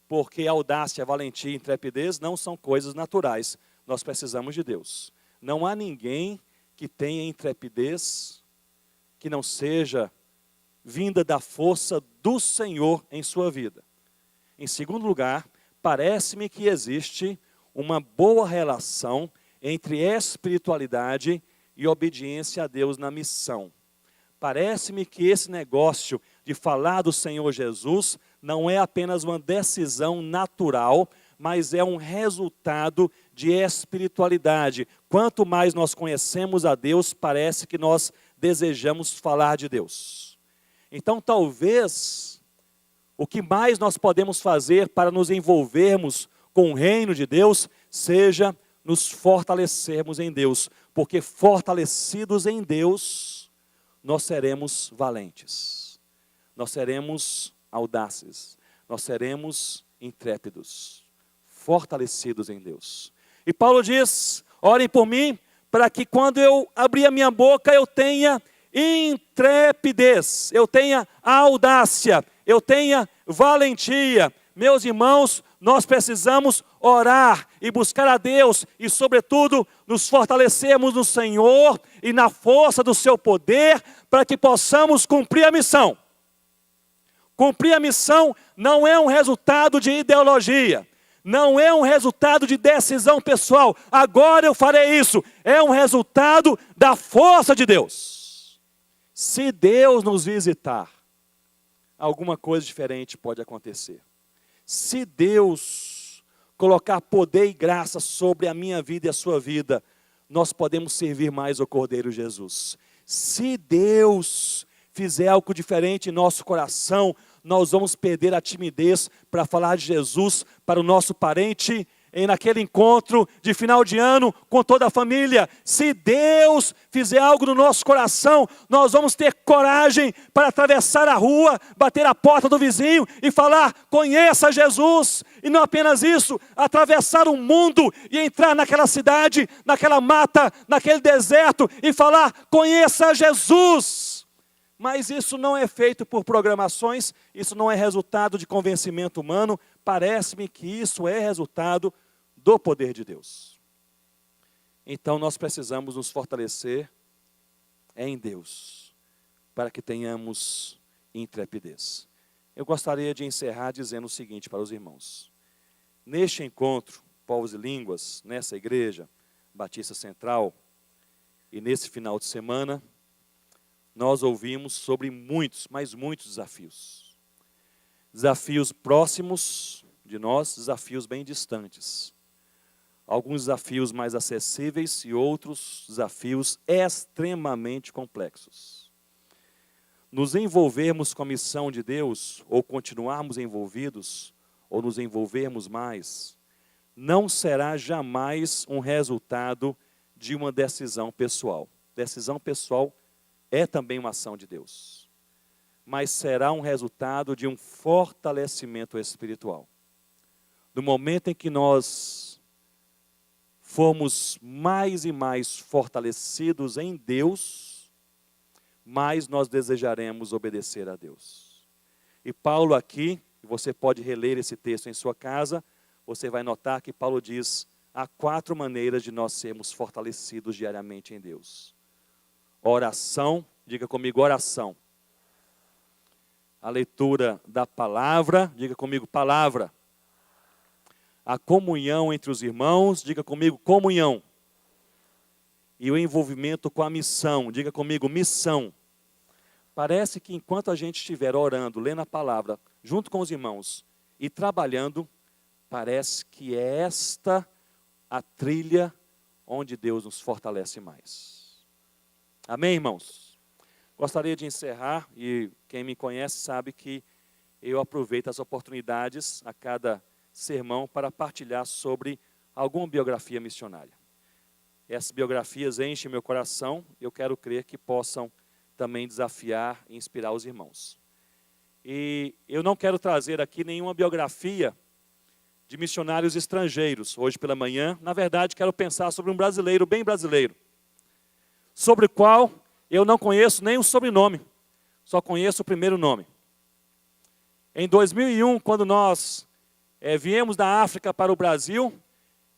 A: porque audácia, valentia e intrepidez não são coisas naturais. Nós precisamos de Deus. Não há ninguém que tenha intrepidez que não seja vinda da força do Senhor em sua vida. Em segundo lugar, parece-me que existe uma boa relação entre espiritualidade e obediência a Deus na missão. Parece-me que esse negócio de falar do Senhor Jesus não é apenas uma decisão natural, mas é um resultado de espiritualidade. Quanto mais nós conhecemos a Deus, parece que nós desejamos falar de Deus. Então, talvez, o que mais nós podemos fazer para nos envolvermos com o reino de Deus, seja nos fortalecermos em Deus. Porque fortalecidos em Deus, nós seremos valentes. Nós seremos audazes. Nós seremos intrépidos. Fortalecidos em Deus. E Paulo diz, orem por mim, para que quando eu abrir a minha boca, eu tenha intrepidez, eu tenha audácia, eu tenha valentia. Meus irmãos, nós precisamos orar e buscar a Deus e, sobretudo, nos fortalecermos no Senhor e na força do seu poder, para que possamos cumprir a missão. Cumprir a missão não é um resultado de ideologia, não é um resultado de decisão pessoal. Agora eu farei isso. É um resultado da força de Deus. Se Deus nos visitar, alguma coisa diferente pode acontecer. Se Deus colocar poder e graça sobre a minha vida e a sua vida, nós podemos servir mais ao Cordeiro Jesus. Se Deus fizer algo diferente em nosso coração, nós vamos perder a timidez para falar de Jesus para o nosso parente, naquele encontro de final de ano com toda a família. Se Deus fizer algo no nosso coração, nós vamos ter coragem para atravessar a rua, bater a porta do vizinho e falar, conheça Jesus. E não apenas isso, atravessar o mundo e entrar naquela cidade, naquela mata, naquele deserto e falar, conheça Jesus. Mas isso não é feito por programações, isso não é resultado de convencimento humano, parece-me que isso é resultado do poder de Deus. Então nós precisamos nos fortalecer em Deus, para que tenhamos intrepidez. Eu gostaria de encerrar dizendo o seguinte para os irmãos. Neste encontro, Povos e Línguas, nessa igreja, Batista Central, e nesse final de semana, nós ouvimos sobre muitos, mas muitos desafios. Desafios próximos de nós, desafios bem distantes. Alguns desafios mais acessíveis e outros desafios extremamente complexos. Nos envolvermos com a missão de Deus, ou continuarmos envolvidos, ou nos envolvermos mais, não será jamais um resultado de uma decisão pessoal. Decisão pessoal é também uma ação de Deus, mas será um resultado de um fortalecimento espiritual. No momento em que nós formos mais e mais fortalecidos em Deus, mais nós desejaremos obedecer a Deus. E Paulo aqui, você pode reler esse texto em sua casa, você vai notar que Paulo diz, há 4 maneiras de nós sermos fortalecidos diariamente em Deus. Oração, diga comigo, oração. A leitura da palavra, diga comigo, palavra. A comunhão entre os irmãos, diga comigo, comunhão. E o envolvimento com a missão, diga comigo, missão. Parece que enquanto a gente estiver orando, lendo a palavra, junto com os irmãos e trabalhando, parece que é esta a trilha onde Deus nos fortalece mais. Amém, irmãos? Gostaria de encerrar, e quem me conhece sabe que eu aproveito as oportunidades a cada sermão para partilhar sobre alguma biografia missionária. Essas biografias enchem meu coração, eu quero crer que possam também desafiar e inspirar os irmãos. E eu não quero trazer aqui nenhuma biografia de missionários estrangeiros, hoje pela manhã. Na verdade, quero pensar sobre um brasileiro, bem brasileiro, sobre o qual eu não conheço nem o sobrenome, só conheço o primeiro nome. Em 2001, quando nós viemos da África para o Brasil,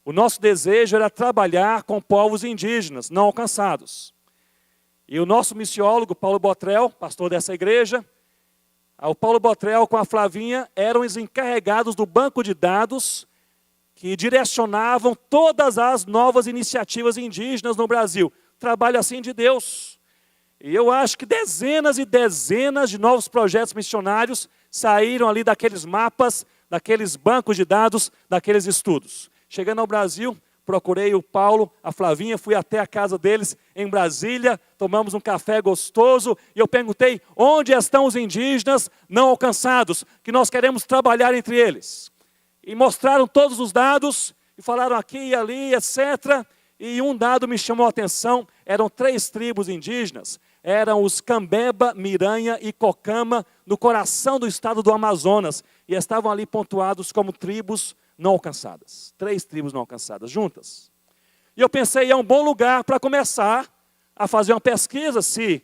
A: o nosso desejo era trabalhar com povos indígenas não alcançados. E o nosso missiólogo, Paulo Botrel, pastor dessa igreja, o Paulo Botrel com a Flavinha eram os encarregados do banco de dados que direcionavam todas as novas iniciativas indígenas no Brasil. Trabalho assim de Deus. E eu acho que dezenas e dezenas de novos projetos missionários saíram ali daqueles mapas, daqueles bancos de dados, daqueles estudos. Chegando ao Brasil, procurei o Paulo, a Flavinha, fui até a casa deles em Brasília, tomamos um café gostoso e eu perguntei onde estão os indígenas não alcançados, que nós queremos trabalhar entre eles. E mostraram todos os dados e falaram aqui e ali, etc. E um dado me chamou a atenção, eram 3 tribos indígenas, eram os Cambeba, Miranha e Cocama, no coração do estado do Amazonas, e estavam ali pontuados como tribos não alcançadas. 3 tribos não alcançadas, juntas. E eu pensei, é um bom lugar para começar a fazer uma pesquisa. Se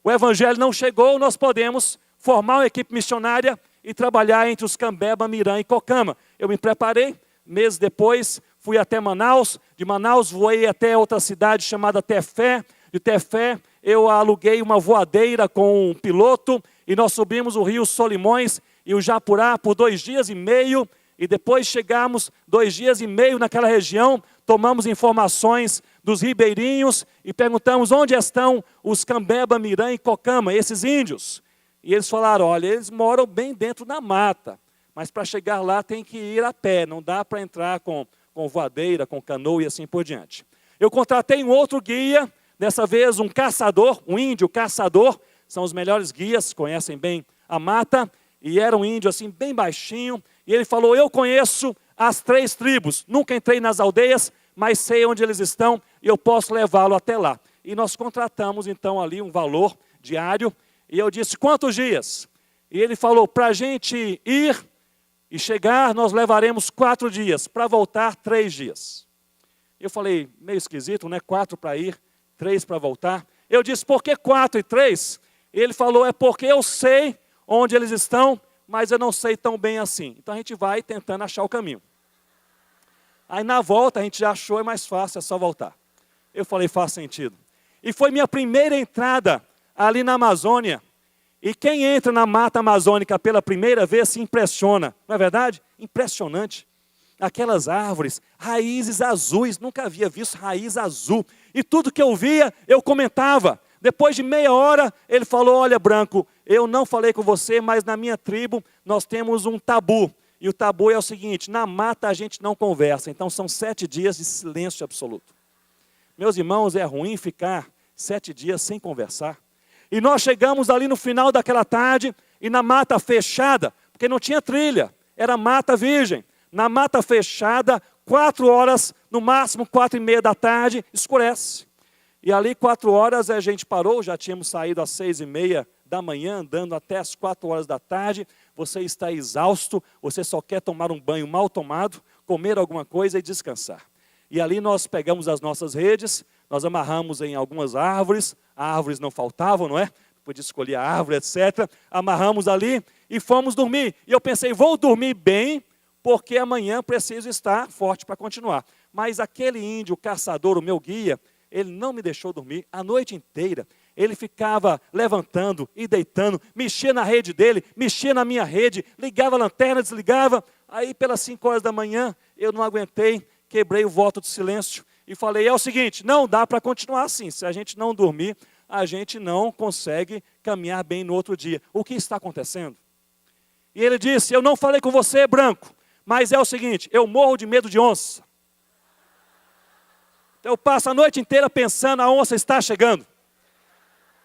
A: o evangelho não chegou, nós podemos formar uma equipe missionária e trabalhar entre os Cambeba, Miranha e Cocama. Eu me preparei, meses depois fui até Manaus, de Manaus voei até outra cidade chamada Tefé, de Tefé eu aluguei uma voadeira com um piloto e nós subimos o rio Solimões e o Japurá por 2 dias e meio, e depois chegamos 2 dias e meio naquela região, tomamos informações dos ribeirinhos e perguntamos onde estão os Cambeba, Miranha e Cocama, esses índios. E eles falaram, olha, eles moram bem dentro da mata, mas para chegar lá tem que ir a pé, não dá para entrar com voadeira, com canoa e assim por diante. Eu contratei um outro guia, dessa vez um caçador, um índio caçador, são os melhores guias, conhecem bem a mata, e era um índio assim bem baixinho, e ele falou, eu conheço as 3 tribos, nunca entrei nas aldeias, mas sei onde eles estão e eu posso levá-lo até lá. E nós contratamos então ali um valor diário, e eu disse, quantos dias? E ele falou, para a gente ir e chegar, nós levaremos 4 dias, para voltar 3 dias. Eu falei, meio esquisito, né? 4 para ir, 3 para voltar. Eu disse, por que 4 e 3? Ele falou, é porque eu sei onde eles estão, mas eu não sei tão bem assim. Então a gente vai tentando achar o caminho. Aí na volta a gente já achou, é mais fácil, é só voltar. Eu falei, faz sentido. E foi minha primeira entrada ali na Amazônia. E quem entra na mata amazônica pela primeira vez se impressiona. Não é verdade? Impressionante. Aquelas árvores, raízes azuis, nunca havia visto raiz azul. E tudo que eu via, eu comentava. Depois de meia hora, ele falou, olha Branco, eu não falei com você, mas na minha tribo nós temos um tabu. E o tabu é o seguinte, na mata a gente não conversa. Então são 7 dias de silêncio absoluto. Meus irmãos, é ruim ficar 7 dias sem conversar. E nós chegamos ali no final daquela tarde, e na mata fechada, porque não tinha trilha, era mata virgem. Na mata fechada, 4 horas, no máximo 4:30 da tarde, escurece. E ali 4 horas a gente parou, já tínhamos saído às 6h30 da manhã, andando até as 4 horas da tarde. Você está exausto, você só quer tomar um banho mal tomado, comer alguma coisa e descansar. E ali nós pegamos as nossas redes, nós amarramos em algumas árvores não faltavam, não é? Podia escolher a árvore, etc. Amarramos ali e fomos dormir. E eu pensei, vou dormir bem, porque amanhã preciso estar forte para continuar. Mas aquele índio, caçador, o meu guia, ele não me deixou dormir a noite inteira. Ele ficava levantando e deitando, mexia na rede dele, mexia na minha rede, ligava a lanterna, desligava. Aí pelas 5 horas da manhã, eu não aguentei, quebrei o voto de silêncio e falei, é o seguinte, não dá para continuar assim. Se a gente não dormir, a gente não consegue caminhar bem no outro dia. O que está acontecendo? E ele disse, eu não falei com você, Branco, mas é o seguinte, eu morro de medo de onça. Eu passo a noite inteira pensando, a onça está chegando.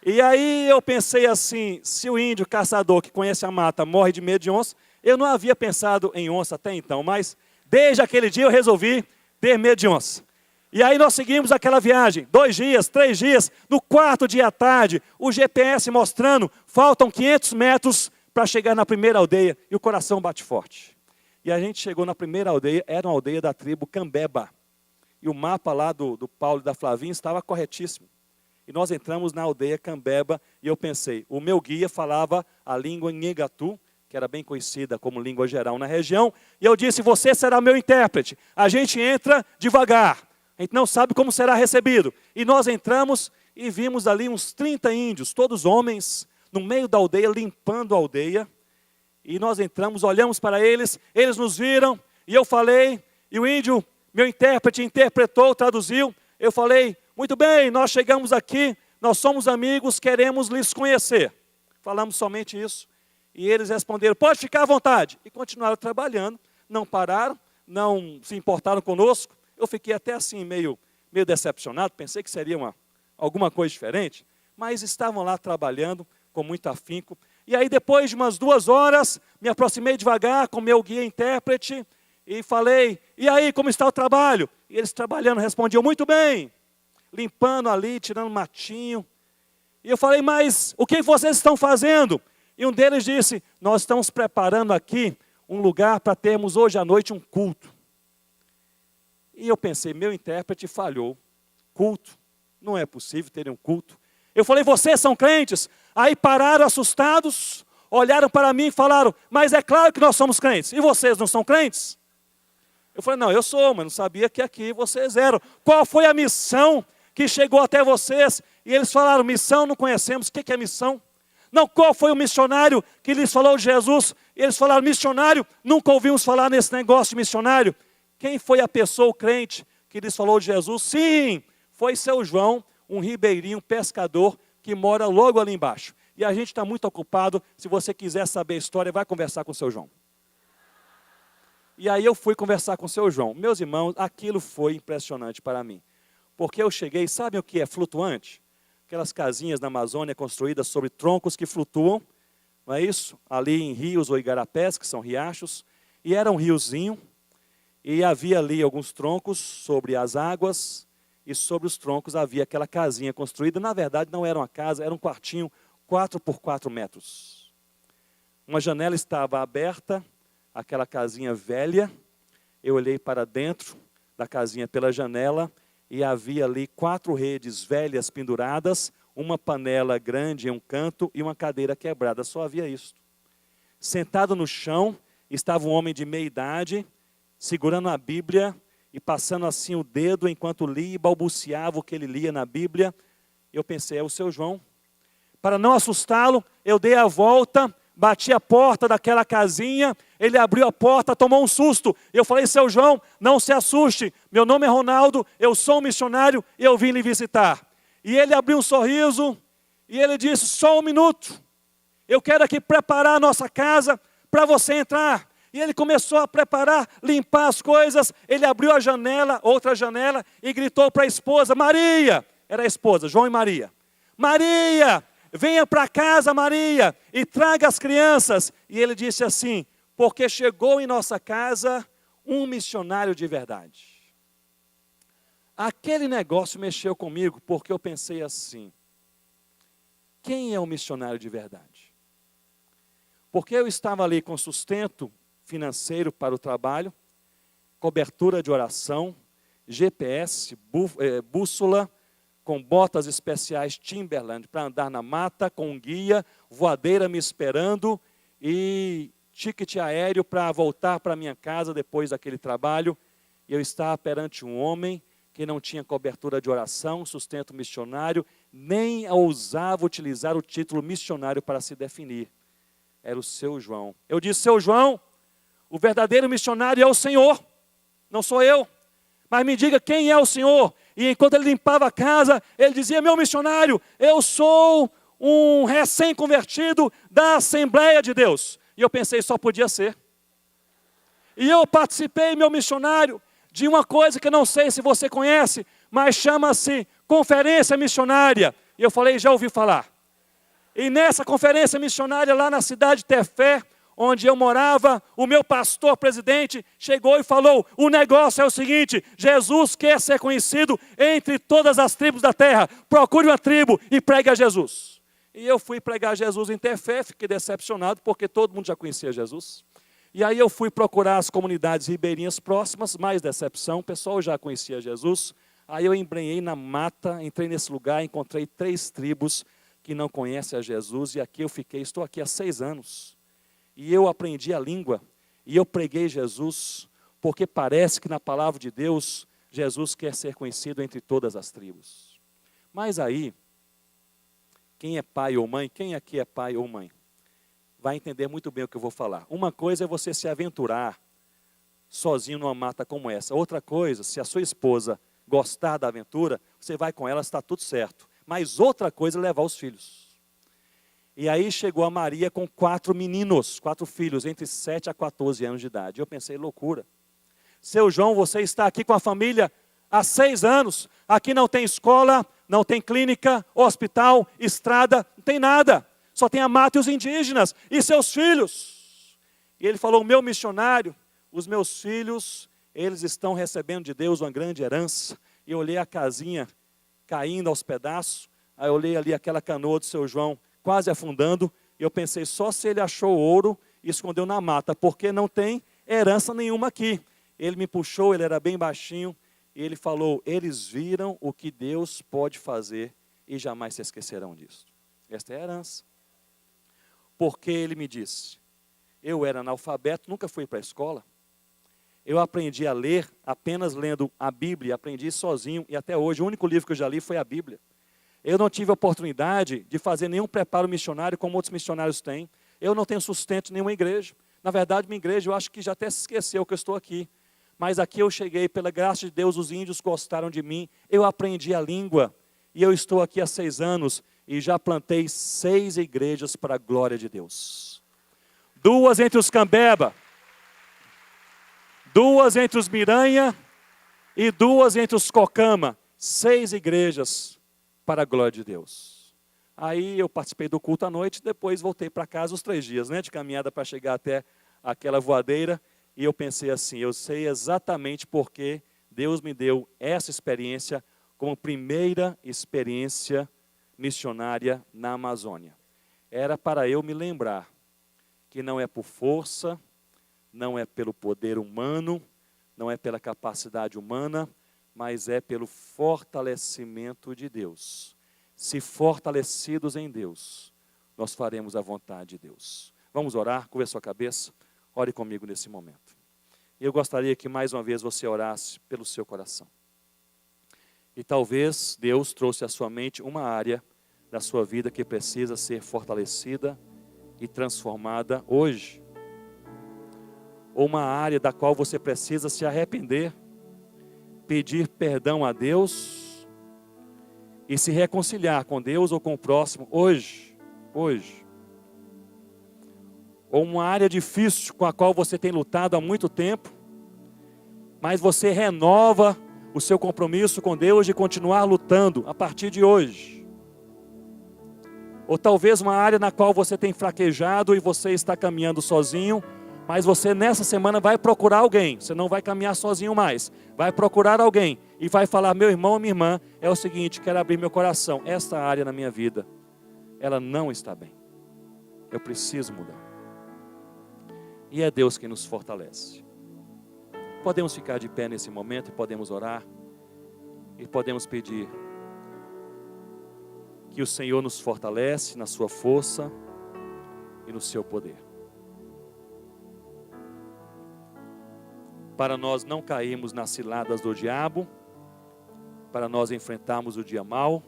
A: E aí eu pensei assim, se o índio caçador que conhece a mata morre de medo de onça, eu não havia pensado em onça até então, mas desde aquele dia eu resolvi ter medo de onça. E aí nós seguimos aquela viagem, 2 dias, 3 dias, no 4º dia à tarde, o GPS mostrando, faltam 500 metros para chegar na primeira aldeia, e o coração bate forte. E a gente chegou na primeira aldeia, era uma aldeia da tribo Cambeba, e o mapa lá do Paulo e da Flavinha estava corretíssimo. E nós entramos na aldeia Cambeba, e eu pensei, o meu guia falava a língua Nhegatu, que era bem conhecida como língua geral na região, e eu disse, você será meu intérprete, a gente entra devagar, a gente não sabe como será recebido. E nós entramos e vimos ali uns 30 índios, todos homens, no meio da aldeia, limpando a aldeia. E nós entramos, olhamos para eles, eles nos viram, e eu falei, e o índio, meu intérprete, interpretou, traduziu. Eu falei, muito bem, nós chegamos aqui, nós somos amigos, queremos lhes conhecer. Falamos somente isso. E eles responderam, pode ficar à vontade. E continuaram trabalhando, não pararam, não se importaram conosco. Eu fiquei até assim, meio decepcionado, pensei que seria alguma coisa diferente, mas estavam lá trabalhando com muito afinco. E aí depois de umas 2 horas, me aproximei devagar com meu guia intérprete e falei, e aí, como está o trabalho? E eles trabalhando respondiam, muito bem, limpando ali, tirando matinho. E eu falei, mas o que vocês estão fazendo? E um deles disse, nós estamos preparando aqui um lugar para termos hoje à noite um culto. E eu pensei, meu intérprete falhou. Culto, não é possível ter um culto. Eu falei, vocês são crentes? Aí pararam assustados, olharam para mim e falaram, mas é claro que nós somos crentes. E vocês não são crentes? Eu falei, não, eu sou, mas não sabia que aqui vocês eram. Qual foi a missão que chegou até vocês? E eles falaram, missão não conhecemos. O que é missão? Não, qual foi o missionário que lhes falou de Jesus? E eles falaram, missionário, nunca ouvimos falar nesse negócio de missionário. Quem foi a pessoa, o crente, que lhes falou de Jesus? Sim, foi seu João, um ribeirinho, pescador, que mora logo ali embaixo. E a gente está muito ocupado, se você quiser saber a história, vai conversar com o seu João. E aí eu fui conversar com o seu João. Meus irmãos, aquilo foi impressionante para mim. Porque eu cheguei, sabem o que é flutuante? Aquelas casinhas na Amazônia construídas sobre troncos que flutuam, não é isso? Ali em rios ou igarapés, que são riachos, e era um riozinho, e havia ali alguns troncos sobre as águas, e sobre os troncos havia aquela casinha construída. Na verdade, não era uma casa, era um quartinho 4 por 4 metros. Uma janela estava aberta, aquela casinha velha. Eu olhei para dentro da casinha pela janela, e havia ali 4 redes velhas penduradas, uma panela grande em um canto e uma cadeira quebrada. Só havia isso. Sentado no chão, estava um homem de meia idade, segurando a Bíblia e passando assim o dedo enquanto lia e balbuciava o que ele lia na Bíblia. Eu pensei, é o seu João. Para não assustá-lo, eu dei a volta, bati a porta daquela casinha, ele abriu a porta, tomou um susto. Eu falei, seu João, não se assuste, meu nome é Ronaldo, eu sou um missionário e eu vim lhe visitar. E ele abriu um sorriso e ele disse, só um minuto, eu quero aqui preparar a nossa casa para você entrar. E ele começou a preparar, limpar as coisas. Ele abriu a janela, outra janela, e gritou para a esposa, Maria, era a esposa, João e Maria. Maria, venha para casa, Maria, e traga as crianças. E ele disse assim, porque chegou em nossa casa um missionário de verdade. Aquele negócio mexeu comigo, porque eu pensei assim: quem é o missionário de verdade? Porque eu estava ali com sustento financeiro para o trabalho, cobertura de oração, GPS, bússola, com botas especiais Timberland para andar na mata, com um guia, voadeira me esperando e ticket aéreo para voltar para minha casa depois daquele trabalho. E eu estava perante um homem que não tinha cobertura de oração, sustento missionário, nem ousava utilizar o título missionário para se definir. Era o seu João. Eu disse: seu João, o verdadeiro missionário é o Senhor, não sou eu. Mas me diga quem é o Senhor. E enquanto ele limpava a casa, ele dizia: meu missionário, eu sou um recém-convertido da Assembleia de Deus. E eu pensei, só podia ser. E eu participei, meu missionário, de uma coisa que eu não sei se você conhece, mas chama-se Conferência Missionária. E eu falei: já ouvi falar. E nessa conferência missionária lá na cidade de Tefé, onde eu morava, o meu pastor presidente chegou e falou: o negócio é o seguinte, Jesus quer ser conhecido entre todas as tribos da terra, procure uma tribo e pregue a Jesus. E eu fui pregar Jesus em Tefé, fiquei decepcionado, porque todo mundo já conhecia Jesus. E aí eu fui procurar as comunidades ribeirinhas próximas, mais decepção, o pessoal já conhecia Jesus. Aí eu embrenhei na mata, entrei nesse lugar, encontrei 3 tribos que não conhecem a Jesus, e aqui eu fiquei, estou aqui há 6 anos. E eu aprendi a língua, e eu preguei Jesus, porque parece que na palavra de Deus, Jesus quer ser conhecido entre todas as tribos. Mas aí, quem é pai ou mãe, quem aqui é pai ou mãe, vai entender muito bem o que eu vou falar. Uma coisa é você se aventurar sozinho numa mata como essa. Outra coisa, se a sua esposa gostar da aventura, você vai com ela, está tudo certo. Mas outra coisa é levar os filhos. E aí chegou a Maria com 4 meninos, 4 filhos, entre 7 a 14 anos de idade. Eu pensei: loucura. Seu João, você está aqui com a família há 6 anos. Aqui não tem escola, não tem clínica, hospital, estrada, não tem nada. Só tem a mata e os indígenas e seus filhos. E ele falou: meu missionário, os meus filhos, eles estão recebendo de Deus uma grande herança. E eu olhei a casinha caindo aos pedaços. Aí eu olhei ali aquela canoa do seu João quase afundando. E eu pensei: só se ele achou ouro e escondeu na mata, porque não tem herança nenhuma aqui. Ele me puxou, ele era bem baixinho. E ele falou: eles viram o que Deus pode fazer e jamais se esquecerão disso. Esta é a herança. Porque ele me disse: eu era analfabeto, nunca fui para a escola. Eu aprendi a ler apenas lendo a Bíblia, aprendi sozinho, e até hoje o único livro que eu já li foi a Bíblia. Eu não tive a oportunidade de fazer nenhum preparo missionário como outros missionários têm. Eu não tenho sustento em nenhuma igreja. Na verdade, minha igreja, eu acho que já até se esqueceu que eu estou aqui. Mas aqui eu cheguei, pela graça de Deus, os índios gostaram de mim, eu aprendi a língua, e eu estou aqui há 6 anos, e já plantei 6 igrejas para a glória de Deus. 2 entre os Cambeba, 2 entre os Miranha e 2 entre os Cocama. 6 igrejas para a glória de Deus. Aí eu participei do culto à noite, depois voltei para casa os 3 dias, de caminhada para chegar até aquela voadeira. E eu pensei assim: eu sei exatamente porque Deus me deu essa experiência como primeira experiência missionária na Amazônia. Era para eu me lembrar que não é por força, não é pelo poder humano, não é pela capacidade humana, mas é pelo fortalecimento de Deus. Se fortalecidos em Deus, nós faremos a vontade de Deus. Vamos orar, curva a sua cabeça, ore comigo nesse momento. E eu gostaria que mais uma vez você orasse pelo seu coração. E talvez Deus trouxe à sua mente uma área da sua vida que precisa ser fortalecida e transformada hoje. Ou uma área da qual você precisa se arrepender, pedir perdão a Deus e se reconciliar com Deus ou com o próximo hoje. Ou uma área difícil com a qual você tem lutado há muito tempo, mas você renova o seu compromisso com Deus de continuar lutando a partir de hoje. Ou talvez uma área na qual você tem fraquejado e você está caminhando sozinho, Mas você nessa semana vai procurar alguém, você não vai caminhar sozinho mais, vai procurar alguém e vai falar: meu irmão ou minha irmã, é o seguinte, quero abrir meu coração, esta área na minha vida, ela não está bem, eu preciso mudar. E é Deus quem nos fortalece. Podemos ficar de pé nesse momento e podemos orar, e podemos pedir que o Senhor nos fortalece na sua força e no seu poder, para nós não cairmos nas ciladas do diabo, para nós enfrentarmos o dia mau,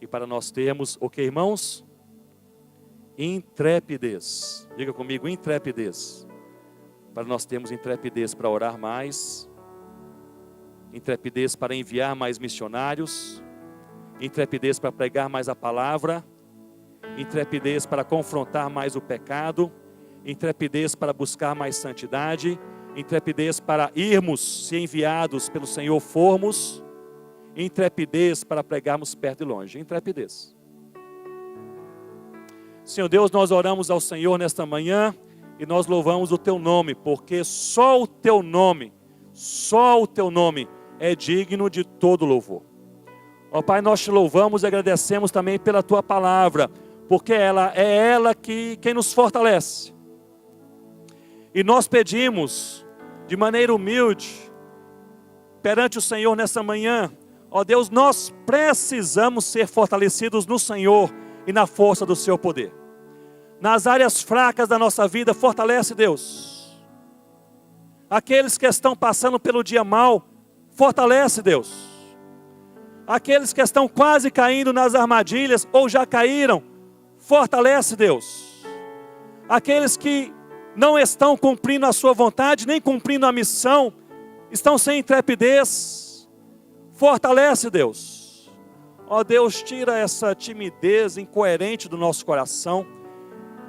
A: e para nós termos, o que, irmãos? Intrepidez. Diga comigo, intrepidez. Para nós termos intrepidez para orar mais, intrepidez para enviar mais missionários, intrepidez para pregar mais a palavra, intrepidez para confrontar mais o pecado, intrepidez para buscar mais santidade, intrepidez para irmos, se enviados pelo Senhor formos, intrepidez para pregarmos perto e longe, intrepidez. Senhor Deus, nós oramos ao Senhor nesta manhã e nós louvamos o Teu nome, porque só o Teu nome é digno de todo louvor. Ó Pai, nós te louvamos e agradecemos também pela Tua palavra, porque ela quem nos fortalece. E nós pedimos de maneira humilde perante o Senhor nessa manhã, ó Deus, nós precisamos ser fortalecidos no Senhor e na força do seu poder. Nas áreas fracas da nossa vida, fortalece, Deus. Aqueles que estão passando pelo dia mau, fortalece, Deus. Aqueles que estão quase caindo nas armadilhas ou já caíram, fortalece, Deus. Aqueles que não estão cumprindo a sua vontade, nem cumprindo a missão, estão sem intrepidez, fortalece, Deus. Ó Deus, tira essa timidez incoerente do nosso coração.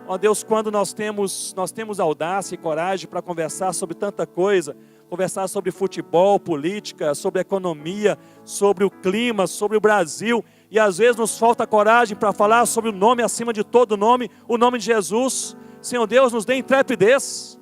A: Ó Deus, quando nós temos audácia e coragem para conversar sobre tanta coisa, conversar sobre futebol, política, sobre economia, sobre o clima, sobre o Brasil, e às vezes nos falta coragem para falar sobre o nome acima de todo nome, o nome de Jesus. Senhor Deus, nos dê intrepidez.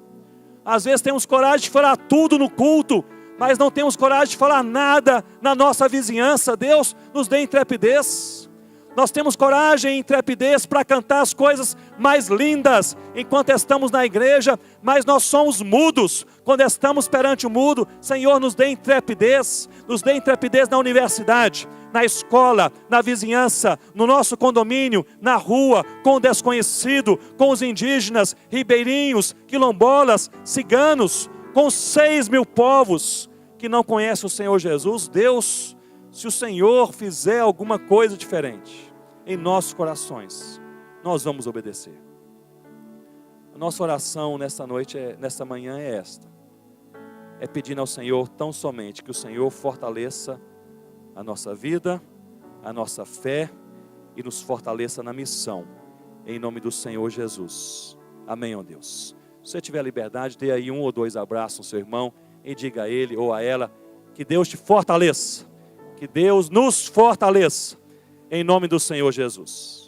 A: Às vezes temos coragem de falar tudo no culto, mas não temos coragem de falar nada na nossa vizinhança. Deus, nos dê intrepidez. Nós temos coragem e intrepidez para cantar as coisas mais lindas enquanto estamos na igreja, mas nós somos mudos quando estamos perante o mudo. Senhor, nos dê intrepidez na universidade, na escola, na vizinhança, no nosso condomínio, na rua, com o desconhecido, com os indígenas, ribeirinhos, quilombolas, ciganos, com 6.000 povos que não conhecem o Senhor Jesus. Deus, se o Senhor fizer alguma coisa diferente em nossos corações, nós vamos obedecer. A nossa oração nesta manhã é esta: é pedindo ao Senhor tão somente que o Senhor fortaleça a nossa vida, a nossa fé e nos fortaleça na missão, em nome do Senhor Jesus. Amém, ó Deus. Se você tiver liberdade, dê aí 1 ou 2 abraços ao seu irmão e diga a ele ou a ela que Deus te fortaleça, que Deus nos fortaleça, em nome do Senhor Jesus.